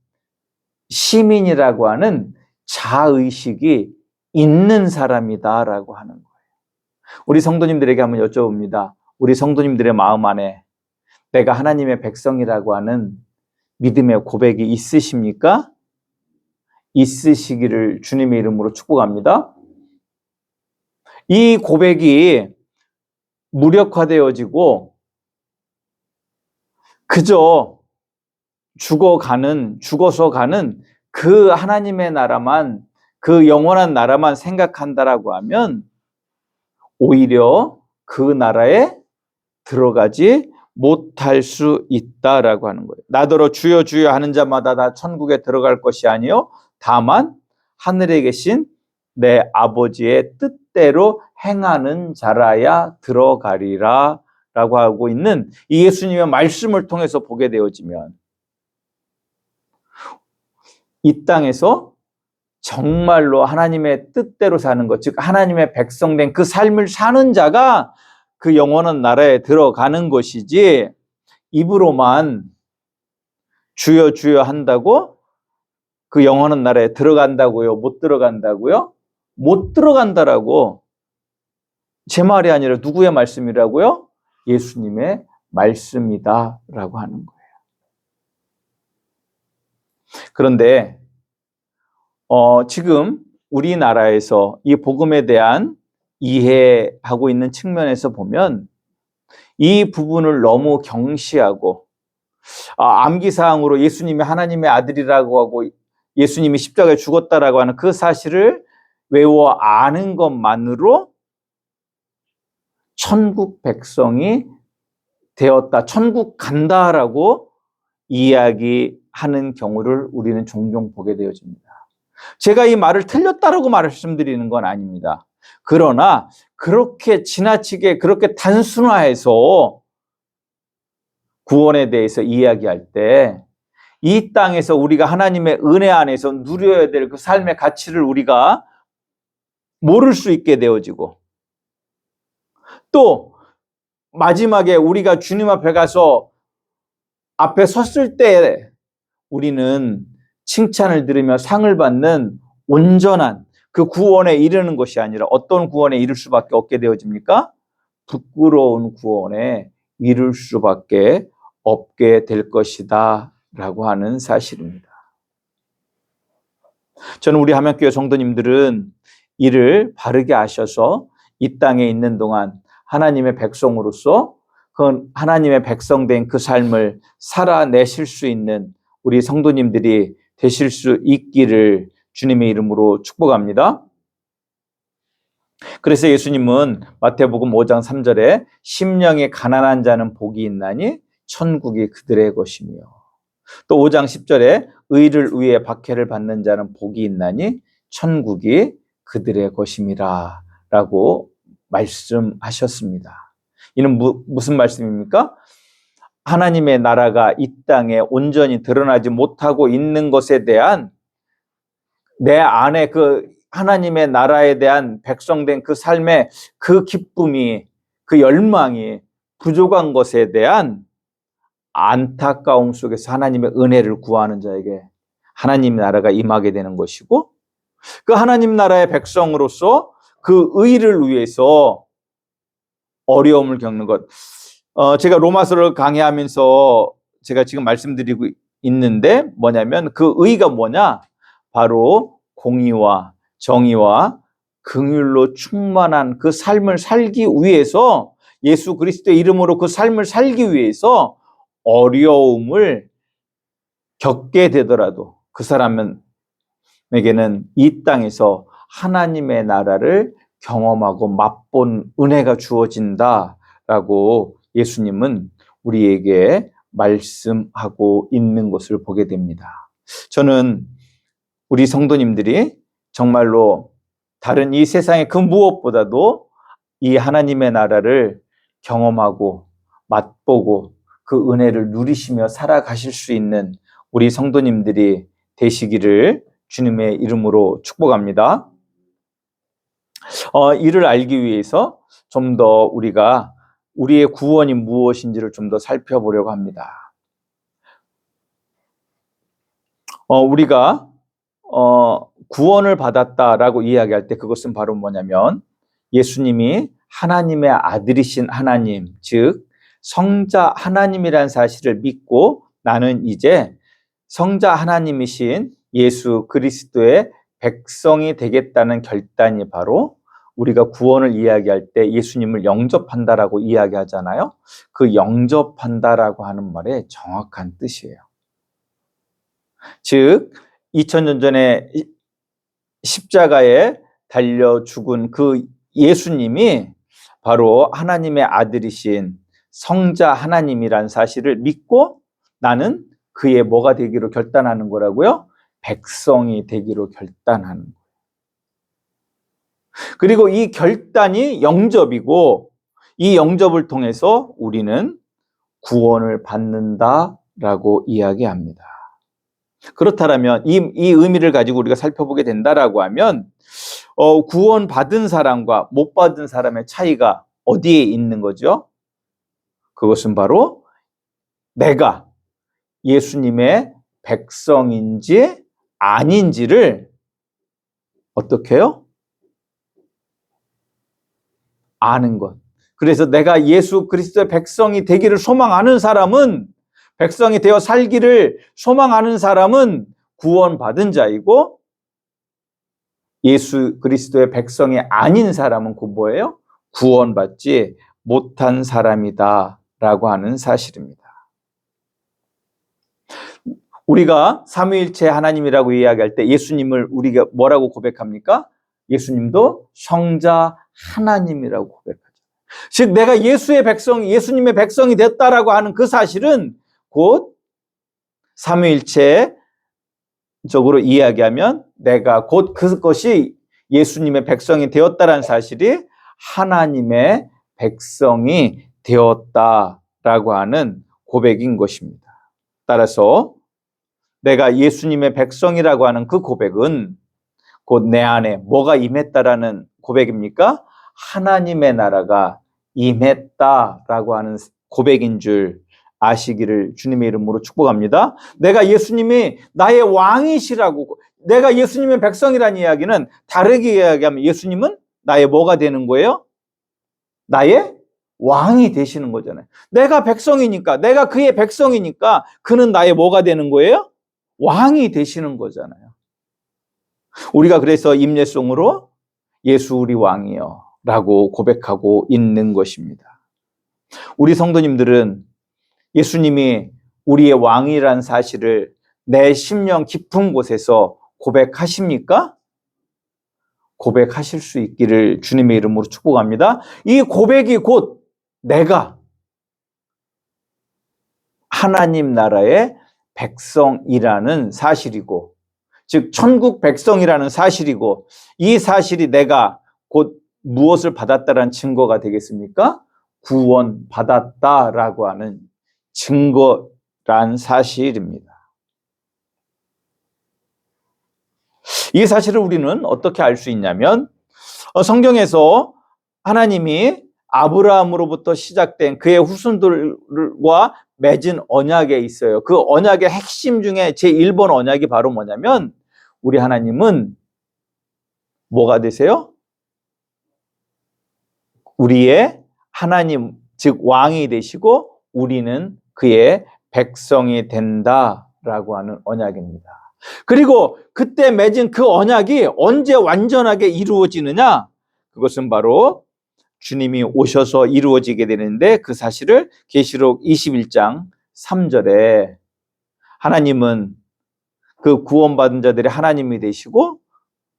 시민이라고 하는 자의식이 있는 사람이다라고 하는 거예요. 우리 성도님들에게 한번 여쭤봅니다. 우리 성도님들의 마음 안에 내가 하나님의 백성이라고 하는 믿음의 고백이 있으십니까? 있으시기를 주님의 이름으로 축복합니다. 이 고백이 무력화되어지고 그저 죽어서 가는 그 하나님의 나라만, 그 영원한 나라만 생각한다라고 하면 오히려 그 나라에 들어가지 못할 수 있다라고 하는 거예요. 나더러 주여 주여 하는 자마다 다 천국에 들어갈 것이 아니요 다만 하늘에 계신 내 아버지의 뜻대로 행하는 자라야 들어가리라 라고 하고 있는 이 예수님의 말씀을 통해서 보게 되어지면 이 땅에서 정말로 하나님의 뜻대로 사는 것, 즉 하나님의 백성된 그 삶을 사는 자가 그 영원한 나라에 들어가는 것이지 입으로만 주여 주여 한다고 그 영원한 나라에 들어간다고요? 못 들어간다고요? 못 들어간다라고. 제 말이 아니라 누구의 말씀이라고요? 예수님의 말씀이다라고 하는 거예요. 그런데 지금 우리나라에서 이 복음에 대한 이해하고 있는 측면에서 보면 이 부분을 너무 경시하고 암기사항으로 예수님이 하나님의 아들이라고 하고 예수님이 십자가에 죽었다라고 하는 그 사실을 외워 아는 것만으로 천국 백성이 되었다, 천국 간다라고 이야기하는 경우를 우리는 종종 보게 되어집니다. 제가 이 말을 틀렸다라고 말씀드리는 건 아닙니다. 그러나 그렇게 지나치게 그렇게 단순화해서 구원에 대해서 이야기할 때 이 땅에서 우리가 하나님의 은혜 안에서 누려야 될 그 삶의 가치를 우리가 모를 수 있게 되어지고, 또 마지막에 우리가 주님 앞에 가서 앞에 섰을 때 우리는 칭찬을 들으며 상을 받는 온전한 그 구원에 이르는 것이 아니라 어떤 구원에 이를 수밖에 없게 되어집니까? 부끄러운 구원에 이를 수밖에 없게 될 것이다 라고 하는 사실입니다. 저는 우리 함양교회 성도님들은 이를 바르게 아셔서 이 땅에 있는 동안 하나님의 백성으로서 그 하나님의 백성된 그 삶을 살아내실 수 있는 우리 성도님들이 되실 수 있기를 주님의 이름으로 축복합니다. 그래서 예수님은 마태복음 5장 3절에 심령이 가난한 자는 복이 있나니 천국이 그들의 것이며, 또 5장 10절에 의를 위해 박해를 받는 자는 복이 있나니 천국이 그들의 것임이라 라고 말씀하셨습니다. 이는 무슨 말씀입니까? 하나님의 나라가 이 땅에 온전히 드러나지 못하고 있는 것에 대한 내 안에 그 하나님의 나라에 대한 백성된 그 삶의 그 기쁨이, 그 열망이 부족한 것에 대한 안타까움 속에서 하나님의 은혜를 구하는 자에게 하나님의 나라가 임하게 되는 것이고, 그 하나님 나라의 백성으로서 그 의를 위해서 어려움을 겪는 것. 제가 로마서를 강의하면서 제가 지금 말씀드리고 있는데 뭐냐면, 그 의가 뭐냐? 바로 공의와 정의와 긍휼로 충만한 그 삶을 살기 위해서, 예수 그리스도의 이름으로 그 삶을 살기 위해서 어려움을 겪게 되더라도 그 사람에게는 이 땅에서 하나님의 나라를 경험하고 맛본 은혜가 주어진다라고 예수님은 우리에게 말씀하고 있는 것을 보게 됩니다. 저는 우리 성도님들이 정말로 다른 이 세상의 그 무엇보다도 이 하나님의 나라를 경험하고 맛보고 그 은혜를 누리시며 살아가실 수 있는 우리 성도님들이 되시기를 주님의 이름으로 축복합니다. 이를 알기 위해서 좀 더 우리가 우리의 구원이 무엇인지를 좀 더 살펴보려고 합니다. 우리가 구원을 받았다라고 이야기할 때 그것은 바로 뭐냐면, 예수님이 하나님의 아들이신 하나님, 즉 성자 하나님이라는 사실을 믿고 나는 이제 성자 하나님이신 예수 그리스도의 백성이 되겠다는 결단이 바로 우리가 구원을 이야기할 때 예수님을 영접한다라고 이야기하잖아요. 그 영접한다라고 하는 말의 정확한 뜻이에요. 즉 2000년 전에 십자가에 달려 죽은 그 예수님이 바로 하나님의 아들이신 성자 하나님이란 사실을 믿고 나는 그의 뭐가 되기로 결단하는 거라고요? 백성이 되기로 결단하는 거예요. 그리고 이 결단이 영접이고, 이 영접을 통해서 우리는 구원을 받는다라고 이야기합니다. 그렇다면 이 의미를 가지고 우리가 살펴보게 된다라고 하면, 구원 받은 사람과 못 받은 사람의 차이가 어디에 있는 거죠? 그것은 바로 내가 예수님의 백성인지 아닌지를 어떻게 해요? 아는 것. 그래서 내가 예수 그리스도의 백성이 되기를 소망하는 사람은, 백성이 되어 살기를 소망하는 사람은 구원받은 자이고, 예수 그리스도의 백성이 아닌 사람은 그 뭐예요? 구원받지 못한 사람이다 라고 하는 사실입니다. 우리가 삼위일체 하나님이라고 이야기할 때 예수님을 우리가 뭐라고 고백합니까? 예수님도 성자 하나님이라고 고백하죠. 즉 내가 예수의 백성, 예수님의 백성이 됐다라고 하는 그 사실은 곧 삼위일체적으로 이야기하면 내가 곧 그것이 예수님의 백성이 되었다라는 사실이 하나님의 백성이 되었다라고 하는 고백인 것입니다. 따라서 내가 예수님의 백성이라고 하는 그 고백은 곧 내 안에 뭐가 임했다라는 고백입니까? 하나님의 나라가 임했다라고 하는 고백인 줄 아시기를 주님의 이름으로 축복합니다. 내가 예수님이 나의 왕이시라고, 내가 예수님의 백성이라는 이야기는 다르게 이야기하면 예수님은 나의 뭐가 되는 거예요? 나의 왕이 되시는 거잖아요. 내가 백성이니까, 내가 그의 백성이니까 그는 나의 뭐가 되는 거예요? 왕이 되시는 거잖아요. 우리가 그래서 임예송으로 예수 우리 왕이여 라고 고백하고 있는 것입니다. 우리 성도님들은 예수님이 우리의 왕이란 사실을 내 심령 깊은 곳에서 고백하십니까? 고백하실 수 있기를 주님의 이름으로 축복합니다. 이 고백이 곧 내가 하나님 나라의 백성이라는 사실이고, 즉 천국 백성이라는 사실이고, 이 사실이 내가 곧 무엇을 받았다라는 증거가 되겠습니까? 구원 받았다라고 하는 증거란 사실입니다. 이 사실을 우리는 어떻게 알 수 있냐면, 성경에서 하나님이 아브라함으로부터 시작된 그의 후손들과 맺은 언약에 있어요. 그 언약의 핵심 중에 제1번 언약이 바로 뭐냐면, 우리 하나님은 뭐가 되세요? 우리의 하나님, 즉 왕이 되시고 우리는 그의 백성이 된다라고 하는 언약입니다. 그리고 그때 맺은 그 언약이 언제 완전하게 이루어지느냐? 그것은 바로 주님이 오셔서 이루어지게 되는데, 그 사실을 계시록 21장 3절에 하나님은 그 구원받은 자들이 하나님이 되시고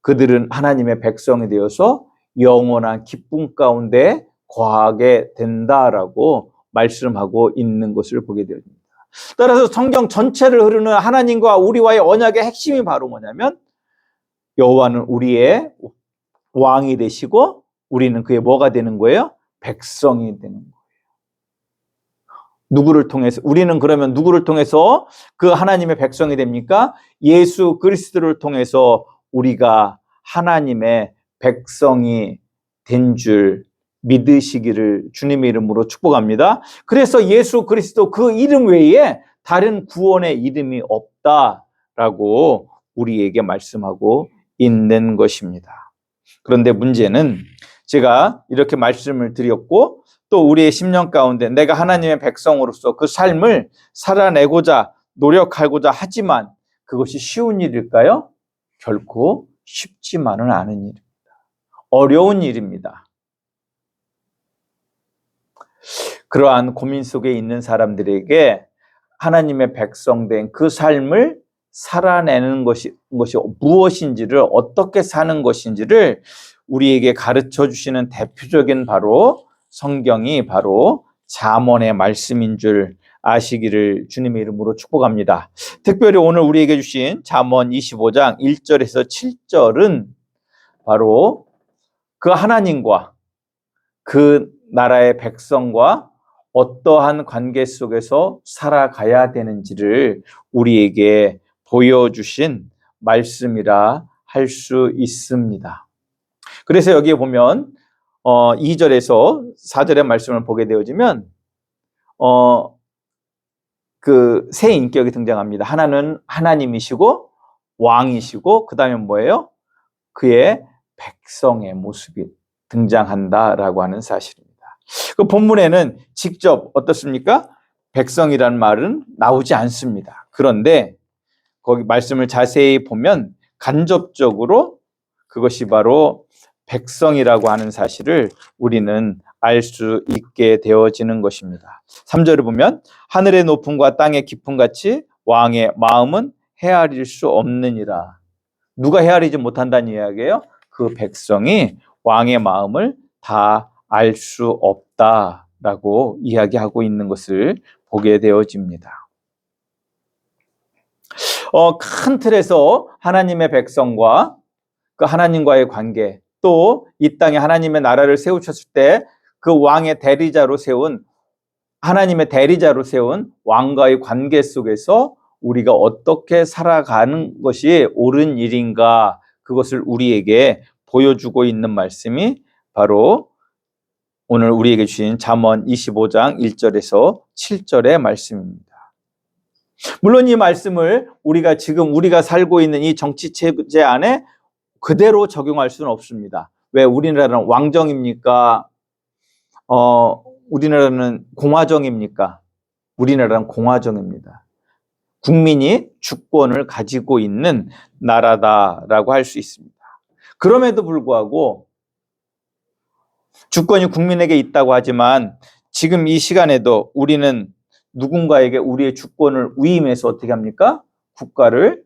그들은 하나님의 백성이 되어서 영원한 기쁨 가운데 거하게 된다라고 말씀하고 있는 것을 보게 되었습니다. 따라서 성경 전체를 흐르는 하나님과 우리와의 언약의 핵심이 바로 뭐냐면, 여호와는 우리의 왕이 되시고 우리는 그의 뭐가 되는 거예요? 백성이 되는 거예요. 누구를 통해서? 우리는 그러면 누구를 통해서 그 하나님의 백성이 됩니까? 예수 그리스도를 통해서 우리가 하나님의 백성이 된 줄 믿으시기를 주님의 이름으로 축복합니다. 그래서 예수 그리스도 그 이름 외에 다른 구원의 이름이 없다라고 우리에게 말씀하고 있는 것입니다. 그런데 문제는 제가 이렇게 말씀을 드렸고 또 우리의 심령 가운데 내가 하나님의 백성으로서 그 삶을 살아내고자 노력하고자 하지만 그것이 쉬운 일일까요? 결코 쉽지만은 않은 일입니다. 어려운 일입니다. 그러한 고민 속에 있는 사람들에게 하나님의 백성된 그 삶을 살아내는 것이 무엇인지를, 어떻게 사는 것인지를 우리에게 가르쳐 주시는 대표적인 바로 성경이 바로 잠언의 말씀인 줄 아시기를 주님의 이름으로 축복합니다. 특별히 오늘 우리에게 주신 잠언 25장 1절에서 7절은 바로 그 하나님과 그 나라의 백성과 어떠한 관계 속에서 살아가야 되는지를 우리에게 보여주신 말씀이라 할 수 있습니다. 그래서 여기에 보면 2절에서 4절의 말씀을 보게 되어지면 그 세 인격이 등장합니다. 하나는 하나님이시고 왕이시고 그 다음에 뭐예요? 그의 백성의 모습이 등장한다라고 하는 사실입니다. 그 본문에는 직접 어떻습니까? 백성이라는 말은 나오지 않습니다. 그런데 거기 말씀을 자세히 보면 간접적으로 그것이 바로 백성이라고 하는 사실을 우리는 알 수 있게 되어지는 것입니다. 3절을 보면 하늘의 높음과 땅의 깊음 같이 왕의 마음은 헤아릴 수 없느니라. 누가 헤아리지 못한다는 이야기예요? 그 백성이 왕의 마음을 다 알 수 없다라고 이야기하고 있는 것을 보게 되어집니다. 큰 틀에서 하나님의 백성과 그 하나님과의 관계, 또 이 땅에 하나님의 나라를 세우셨을 때 그 왕의 대리자로 세운, 하나님의 대리자로 세운 왕과의 관계 속에서 우리가 어떻게 살아가는 것이 옳은 일인가, 그것을 우리에게 보여주고 있는 말씀이 바로 오늘 우리에게 주신 잠언 25장 1절에서 7절의 말씀입니다. 물론 이 말씀을 우리가 살고 있는 이 정치 체제 안에 그대로 적용할 수는 없습니다. 왜? 우리나라는 왕정입니까? 우리나라는 공화정입니까? 우리나라는 공화정입니다. 국민이 주권을 가지고 있는 나라다라고 할 수 있습니다. 그럼에도 불구하고 주권이 국민에게 있다고 하지만 지금 이 시간에도 우리는 누군가에게 우리의 주권을 위임해서 어떻게 합니까? 국가를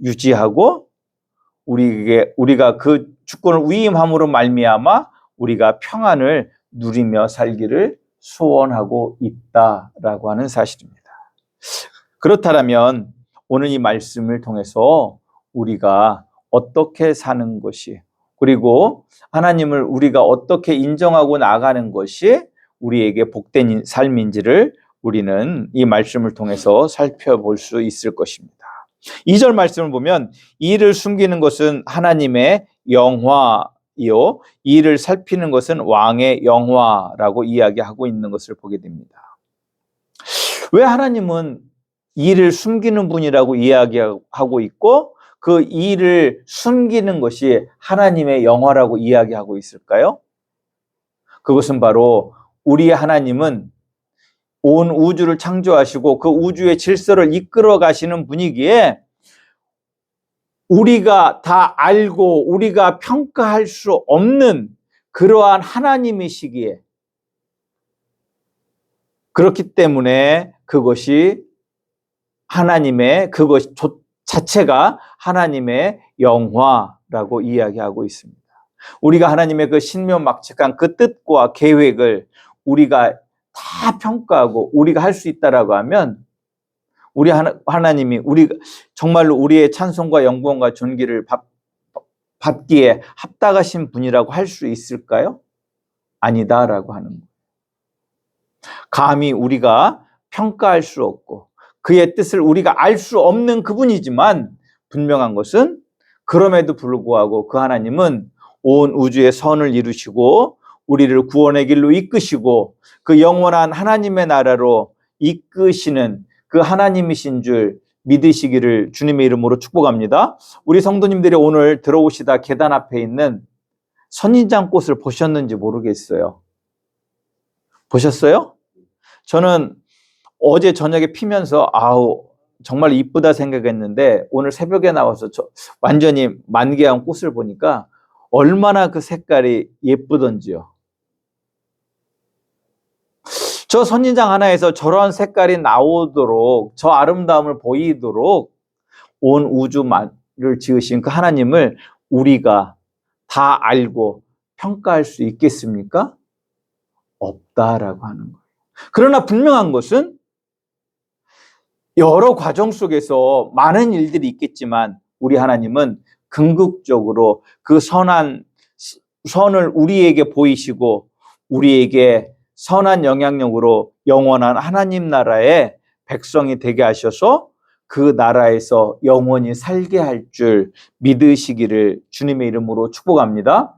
유지하고 우리가 그 주권을 위임함으로 말미암아 우리가 평안을 누리며 살기를 소원하고 있다라고 하는 사실입니다. 그렇다면 오늘 이 말씀을 통해서 우리가 어떻게 사는 것이, 그리고 하나님을 우리가 어떻게 인정하고 나가는 것이 우리에게 복된 삶인지를 우리는 이 말씀을 통해서 살펴볼 수 있을 것입니다. 2절 말씀을 보면 이를 숨기는 것은 하나님의 영화이요 이를 살피는 것은 왕의 영화라고 이야기하고 있는 것을 보게 됩니다. 왜 하나님은 일을 숨기는 분이라고 이야기하고 있고 그 일을 숨기는 것이 하나님의 영화라고 이야기하고 있을까요? 그것은 바로 우리의 하나님은 온 우주를 창조하시고 그 우주의 질서를 이끌어 가시는 분이기에 우리가 다 알고 우리가 평가할 수 없는 그러한 하나님이시기에, 그렇기 때문에 그것 자체가 하나님의 영화라고 이야기하고 있습니다. 우리가 하나님의 그 신묘막측한 그 뜻과 계획을 우리가 다 평가하고 우리가 할 수 있다라고 하면 우리 하나님이 정말로 우리의 찬송과 영광과 존귀를 받기에 합당하신 분이라고 할 수 있을까요? 아니다라고 하는 거예요. 감히 우리가 평가할 수 없고 그의 뜻을 우리가 알 수 없는 그분이지만 분명한 것은 그럼에도 불구하고 그 하나님은 온 우주의 선을 이루시고 우리를 구원의 길로 이끄시고 그 영원한 하나님의 나라로 이끄시는 그 하나님이신 줄 믿으시기를 주님의 이름으로 축복합니다. 우리 성도님들이 오늘 들어오시다 계단 앞에 있는 선인장꽃을 보셨는지 모르겠어요. 보셨어요? 저는 어제 저녁에 피면서 정말 이쁘다 생각했는데 오늘 새벽에 나와서 완전히 만개한 꽃을 보니까 얼마나 그 색깔이 예쁘던지요. 저 선인장 하나에서 저런 색깔이 나오도록, 저 아름다움을 보이도록 온 우주를 지으신 그 하나님을 우리가 다 알고 평가할 수 있겠습니까? 없다라고 하는 거예요. 그러나 분명한 것은 여러 과정 속에서 많은 일들이 있겠지만 우리 하나님은 궁극적으로 그 선을 우리에게 보이시고 우리에게 선한 영향력으로 영원한 하나님 나라의 백성이 되게 하셔서 그 나라에서 영원히 살게 할 줄 믿으시기를 주님의 이름으로 축복합니다.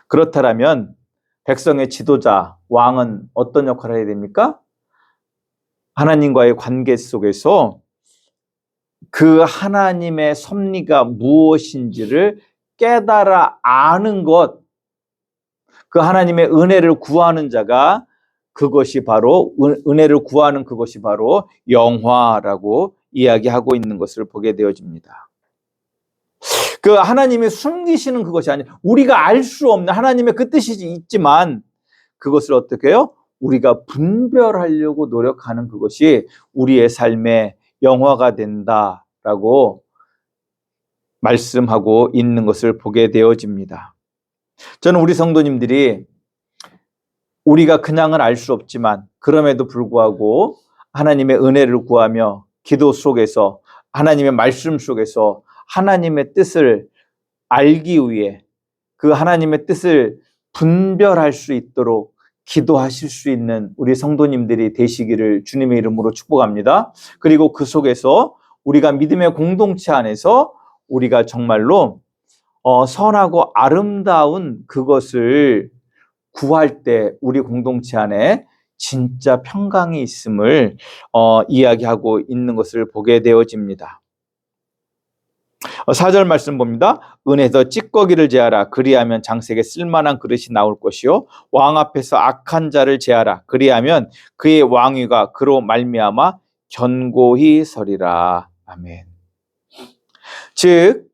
그렇다면 백성의 지도자, 왕은 어떤 역할을 해야 됩니까? 하나님과의 관계 속에서 그 하나님의 섭리가 무엇인지를 깨달아 아는 것, 그 하나님의 은혜를 구하는 자가 그것이 바로 은혜를 구하는 그것이 바로 영화라고 이야기하고 있는 것을 보게 되어집니다. 그 하나님이 숨기시는 그것이 아니라 우리가 알 수 없는 하나님의 그 뜻이 있지만 그것을 어떻게 해요? 우리가 분별하려고 노력하는 그것이 우리의 삶의 영화가 된다라고 말씀하고 있는 것을 보게 되어집니다. 저는 우리 성도님들이 우리가 그냥은 알 수 없지만 그럼에도 불구하고 하나님의 은혜를 구하며 기도 속에서 하나님의 말씀 속에서 하나님의 뜻을 알기 위해 그 하나님의 뜻을 분별할 수 있도록 기도하실 수 있는 우리 성도님들이 되시기를 주님의 이름으로 축복합니다. 그리고 그 속에서 우리가 믿음의 공동체 안에서 우리가 정말로 선하고 아름다운 그것을 구할 때 우리 공동체 안에 진짜 평강이 있음을 이야기하고 있는 것을 보게 되어집니다. 4절 말씀 봅니다. 은에서 찌꺼기를 제하라. 그리하면 장색에 쓸만한 그릇이 나올 것이요 왕 앞에서 악한 자를 제하라. 그리하면 그의 왕위가 그로 말미암아 견고히 서리라. 아멘. 즉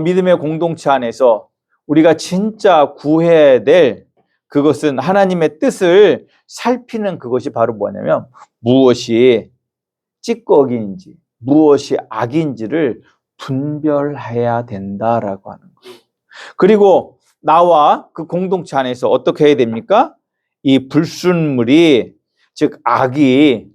믿음의 공동체 안에서 우리가 진짜 구해야 될 그것은 하나님의 뜻을 살피는 그것이 바로 뭐냐면 무엇이 찌꺼기인지 무엇이 악인지를 분별해야 된다라고 하는 거예요. 그리고 나와 그 공동체 안에서 어떻게 해야 됩니까? 이 불순물이 즉 악이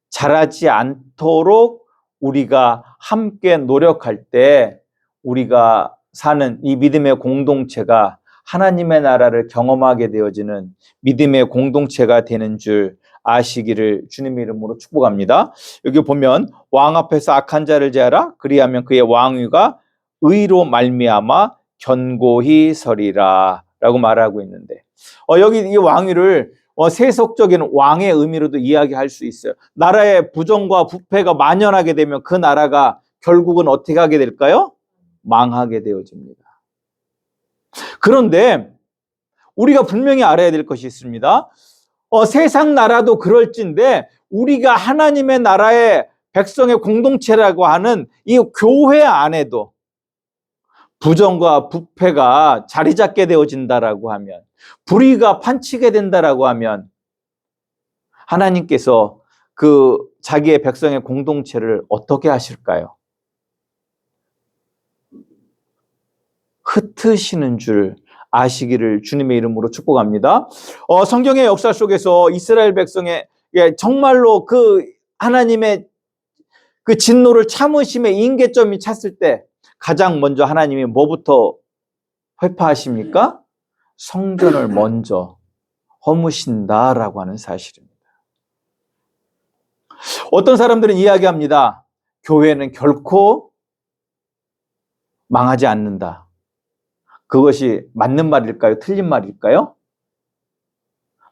자라지 않도록 우리가 함께 노력할 때 우리가 사는 이 믿음의 공동체가 하나님의 나라를 경험하게 되어지는 믿음의 공동체가 되는 줄 아시기를 주님의 이름으로 축복합니다. 여기 보면 왕 앞에서 악한 자를 제하라. 그리하면 그의 왕위가 의로 말미암아 견고히 서리라 라고 말하고 있는데 여기 이 왕위를 세속적인 왕의 의미로도 이야기할 수 있어요. 나라의 부정과 부패가 만연하게 되면 그 나라가 결국은 어떻게 하게 될까요? 망하게 되어집니다. 그런데 우리가 분명히 알아야 될 것이 있습니다. 세상 나라도 그럴진데 우리가 하나님의 나라의 백성의 공동체라고 하는 이 교회 안에도 부정과 부패가 자리 잡게 되어진다라고 하면 불의가 판치게 된다라고 하면 하나님께서 그 자기의 백성의 공동체를 어떻게 하실까요? 흩으시는 줄 아시기를 주님의 이름으로 축복합니다. 성경의 역사 속에서 이스라엘 백성의 정말로 그 하나님의 그 진노를 참으심의 임계점이 찼을 때 가장 먼저 하나님이 뭐부터 회파하십니까? 성전을 먼저 허무신다라고 하는 사실입니다. 어떤 사람들은 이야기합니다. 교회는 결코 망하지 않는다. 그것이 맞는 말일까요? 틀린 말일까요?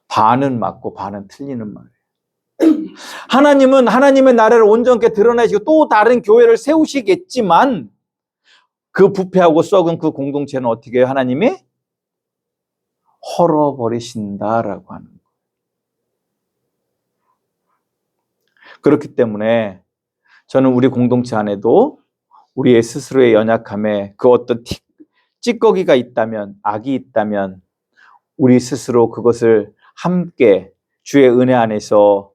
반은 맞고 반은 틀리는 말이에요. 하나님은 하나님의 나라를 온전하게 드러내시고 또 다른 교회를 세우시겠지만 그 부패하고 썩은 그 공동체는 어떻게 해요? 하나님이 헐어버리신다라고 하는 거예요. 그렇기 때문에 저는 우리 공동체 안에도 우리의 스스로의 연약함에 그 어떤 찌꺼기가 있다면, 악이 있다면 우리 스스로 그것을 함께 주의 은혜 안에서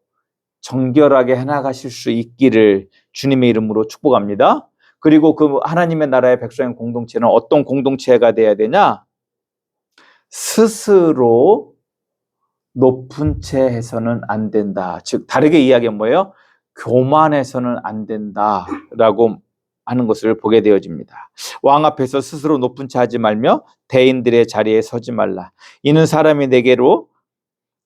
정결하게 해나가실 수 있기를 주님의 이름으로 축복합니다. 그리고 그 하나님의 나라의 백성의 공동체는 어떤 공동체가 돼야 되냐? 스스로 높은 채 해서는 안 된다. 즉 다르게 이야기하면 뭐예요? 교만해서는 안 된다라고 하는 것을 보게 되어집니다. 왕 앞에서 스스로 높은 채 하지 말며 대인들의 자리에 서지 말라. 이는 사람이 내게로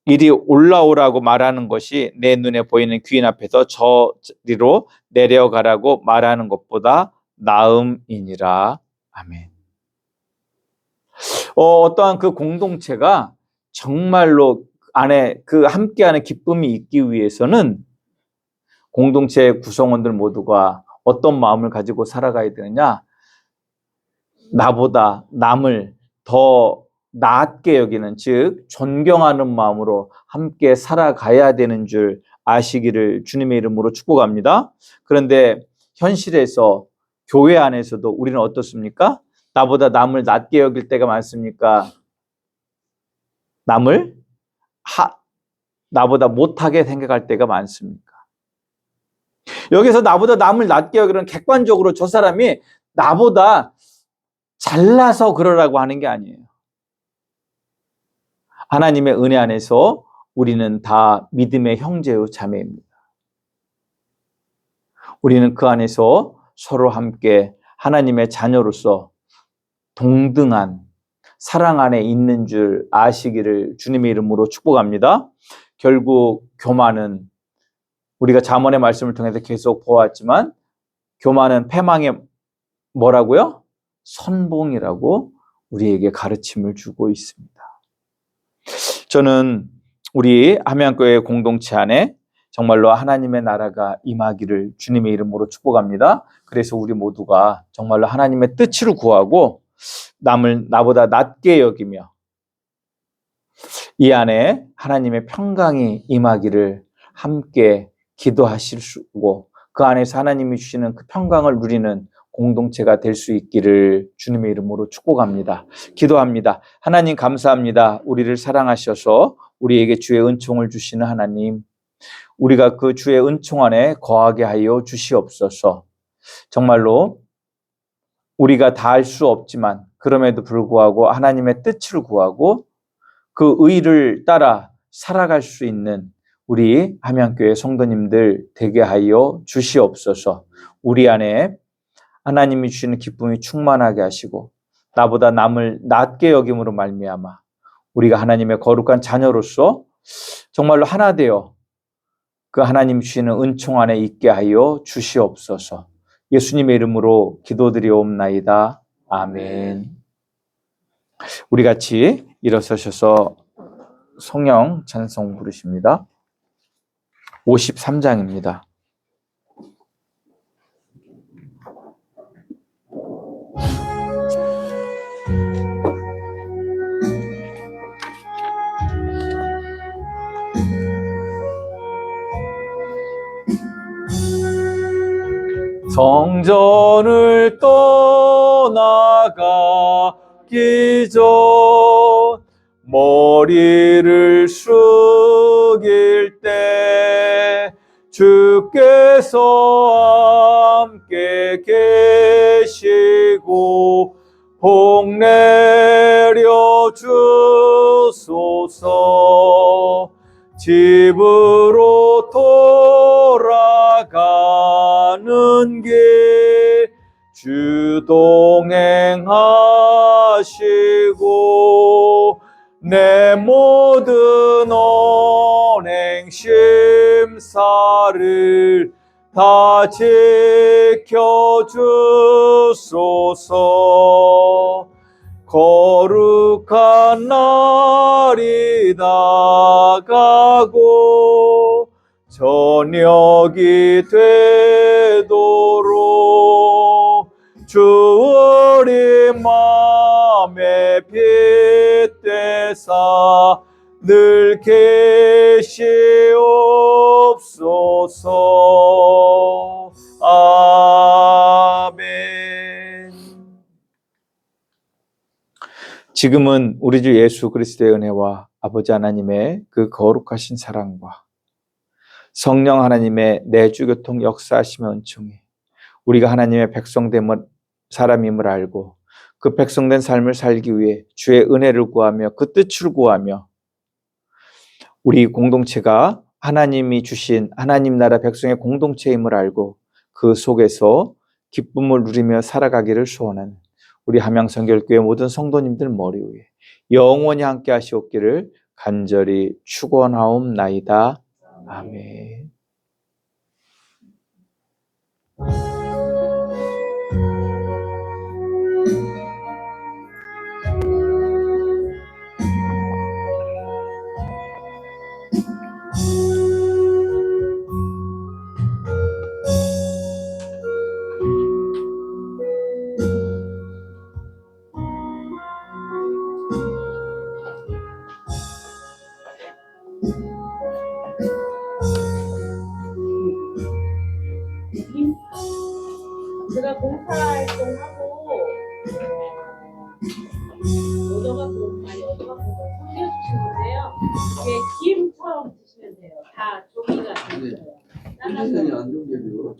이리 올라오라고 말하는 것이 내 눈에 보이는 귀인 앞에서 저리로 내려가라고 말하는 것보다 나음이니라. 아멘. 어떠한 그 공동체가 정말로 안에 그 함께하는 기쁨이 있기 위해서는 공동체 구성원들 모두가 어떤 마음을 가지고 살아가야 되느냐? 나보다 남을 더 낮게 여기는, 즉 존경하는 마음으로 함께 살아가야 되는 줄 아시기를 주님의 이름으로 축복합니다. 그런데 현실에서 교회 안에서도 우리는 어떻습니까? 나보다 남을 낮게 여길 때가 많습니까? 남을 나보다 못하게 생각할 때가 많습니까? 여기서 나보다 남을 낮게 여기는 객관적으로 저 사람이 나보다 잘나서 그러라고 하는 게 아니에요. 하나님의 은혜 안에서 우리는 다 믿음의 형제요 자매입니다. 우리는 그 안에서 서로 함께 하나님의 자녀로서 동등한 사랑 안에 있는 줄 아시기를 주님의 이름으로 축복합니다. 결국 교만은 우리가 잠언의 말씀을 통해서 계속 보았지만 교만은 패망의 뭐라고요? 선봉이라고 우리에게 가르침을 주고 있습니다. 저는 우리 함양교회 공동체 안에 정말로 하나님의 나라가 임하기를 주님의 이름으로 축복합니다. 그래서 우리 모두가 정말로 하나님의 뜻을 구하고 남을 나보다 낮게 여기며 이 안에 하나님의 평강이 임하기를 함께 기도하시고 그 안에서 하나님이 주시는 그 평강을 누리는 공동체가 될 수 있기를 주님의 이름으로 축복합니다. 기도합니다. 하나님 감사합니다. 우리를 사랑하셔서 우리에게 주의 은총을 주시는 하나님, 우리가 그 주의 은총 안에 거하게 하여 주시옵소서. 정말로 우리가 다 할 수 없지만 그럼에도 불구하고 하나님의 뜻을 구하고 그 의를 따라 살아갈 수 있는 우리 함양교회 성도님들 되게 하여 주시옵소서. 우리 안에 하나님이 주시는 기쁨이 충만하게 하시고 나보다 남을 낮게 여김으로 말미암아 우리가 하나님의 거룩한 자녀로서 정말로 하나 되어 그 하나님 주시는 은총 안에 있게 하여 주시옵소서. 예수님의 이름으로 기도드리옵나이다. 아멘. 우리 같이 일어서셔서 성령 찬송 부르십니다. 53장입니다. 성전을 떠나가기 전 머리를 숙일 때 주께서 함께 계시고 복 내려 주소서. 집으로 돌아가는 길 주 동행하시고 내 모든 언행 심사를 다 지켜주소서. 거룩한 날이 다가고 저녁이 되도록 주 우리 맘에 빗대사 늘 계시옵소서. 아멘. 지금은 우리 주 예수 그리스도의 은혜와 아버지 하나님의 그 거룩하신 사랑과 성령 하나님의 내주교통 역사하심의 은총이 우리가 하나님의 백성됨을 사람임을 알고 그 백성된 삶을 살기 위해 주의 은혜를 구하며 그 뜻을 구하며 우리 공동체가 하나님이 주신 하나님 나라 백성의 공동체임을 알고 그 속에서 기쁨을 누리며 살아가기를 소원하는 우리 함양성결교회 모든 성도님들 머리 위에 영원히 함께 하시옵기를 간절히 축원하옵나이다. 아멘. 제가 봉사활동하고 얻어갖고 섬겨주시는데요. 이게 김처럼 드시면 돼요. 다 종이가 있어요. 굉장히 안정적이고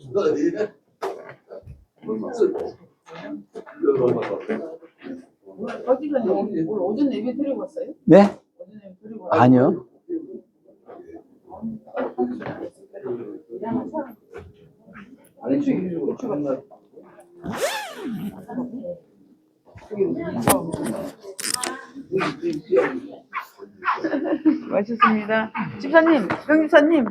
어디가 오늘 오전 예배 드리고 왔어요? 네? 오전 예배 드리고 왔어요? 아니요. 아니 지금 그게 처음 맛있습니다. 집사님, 병집사님.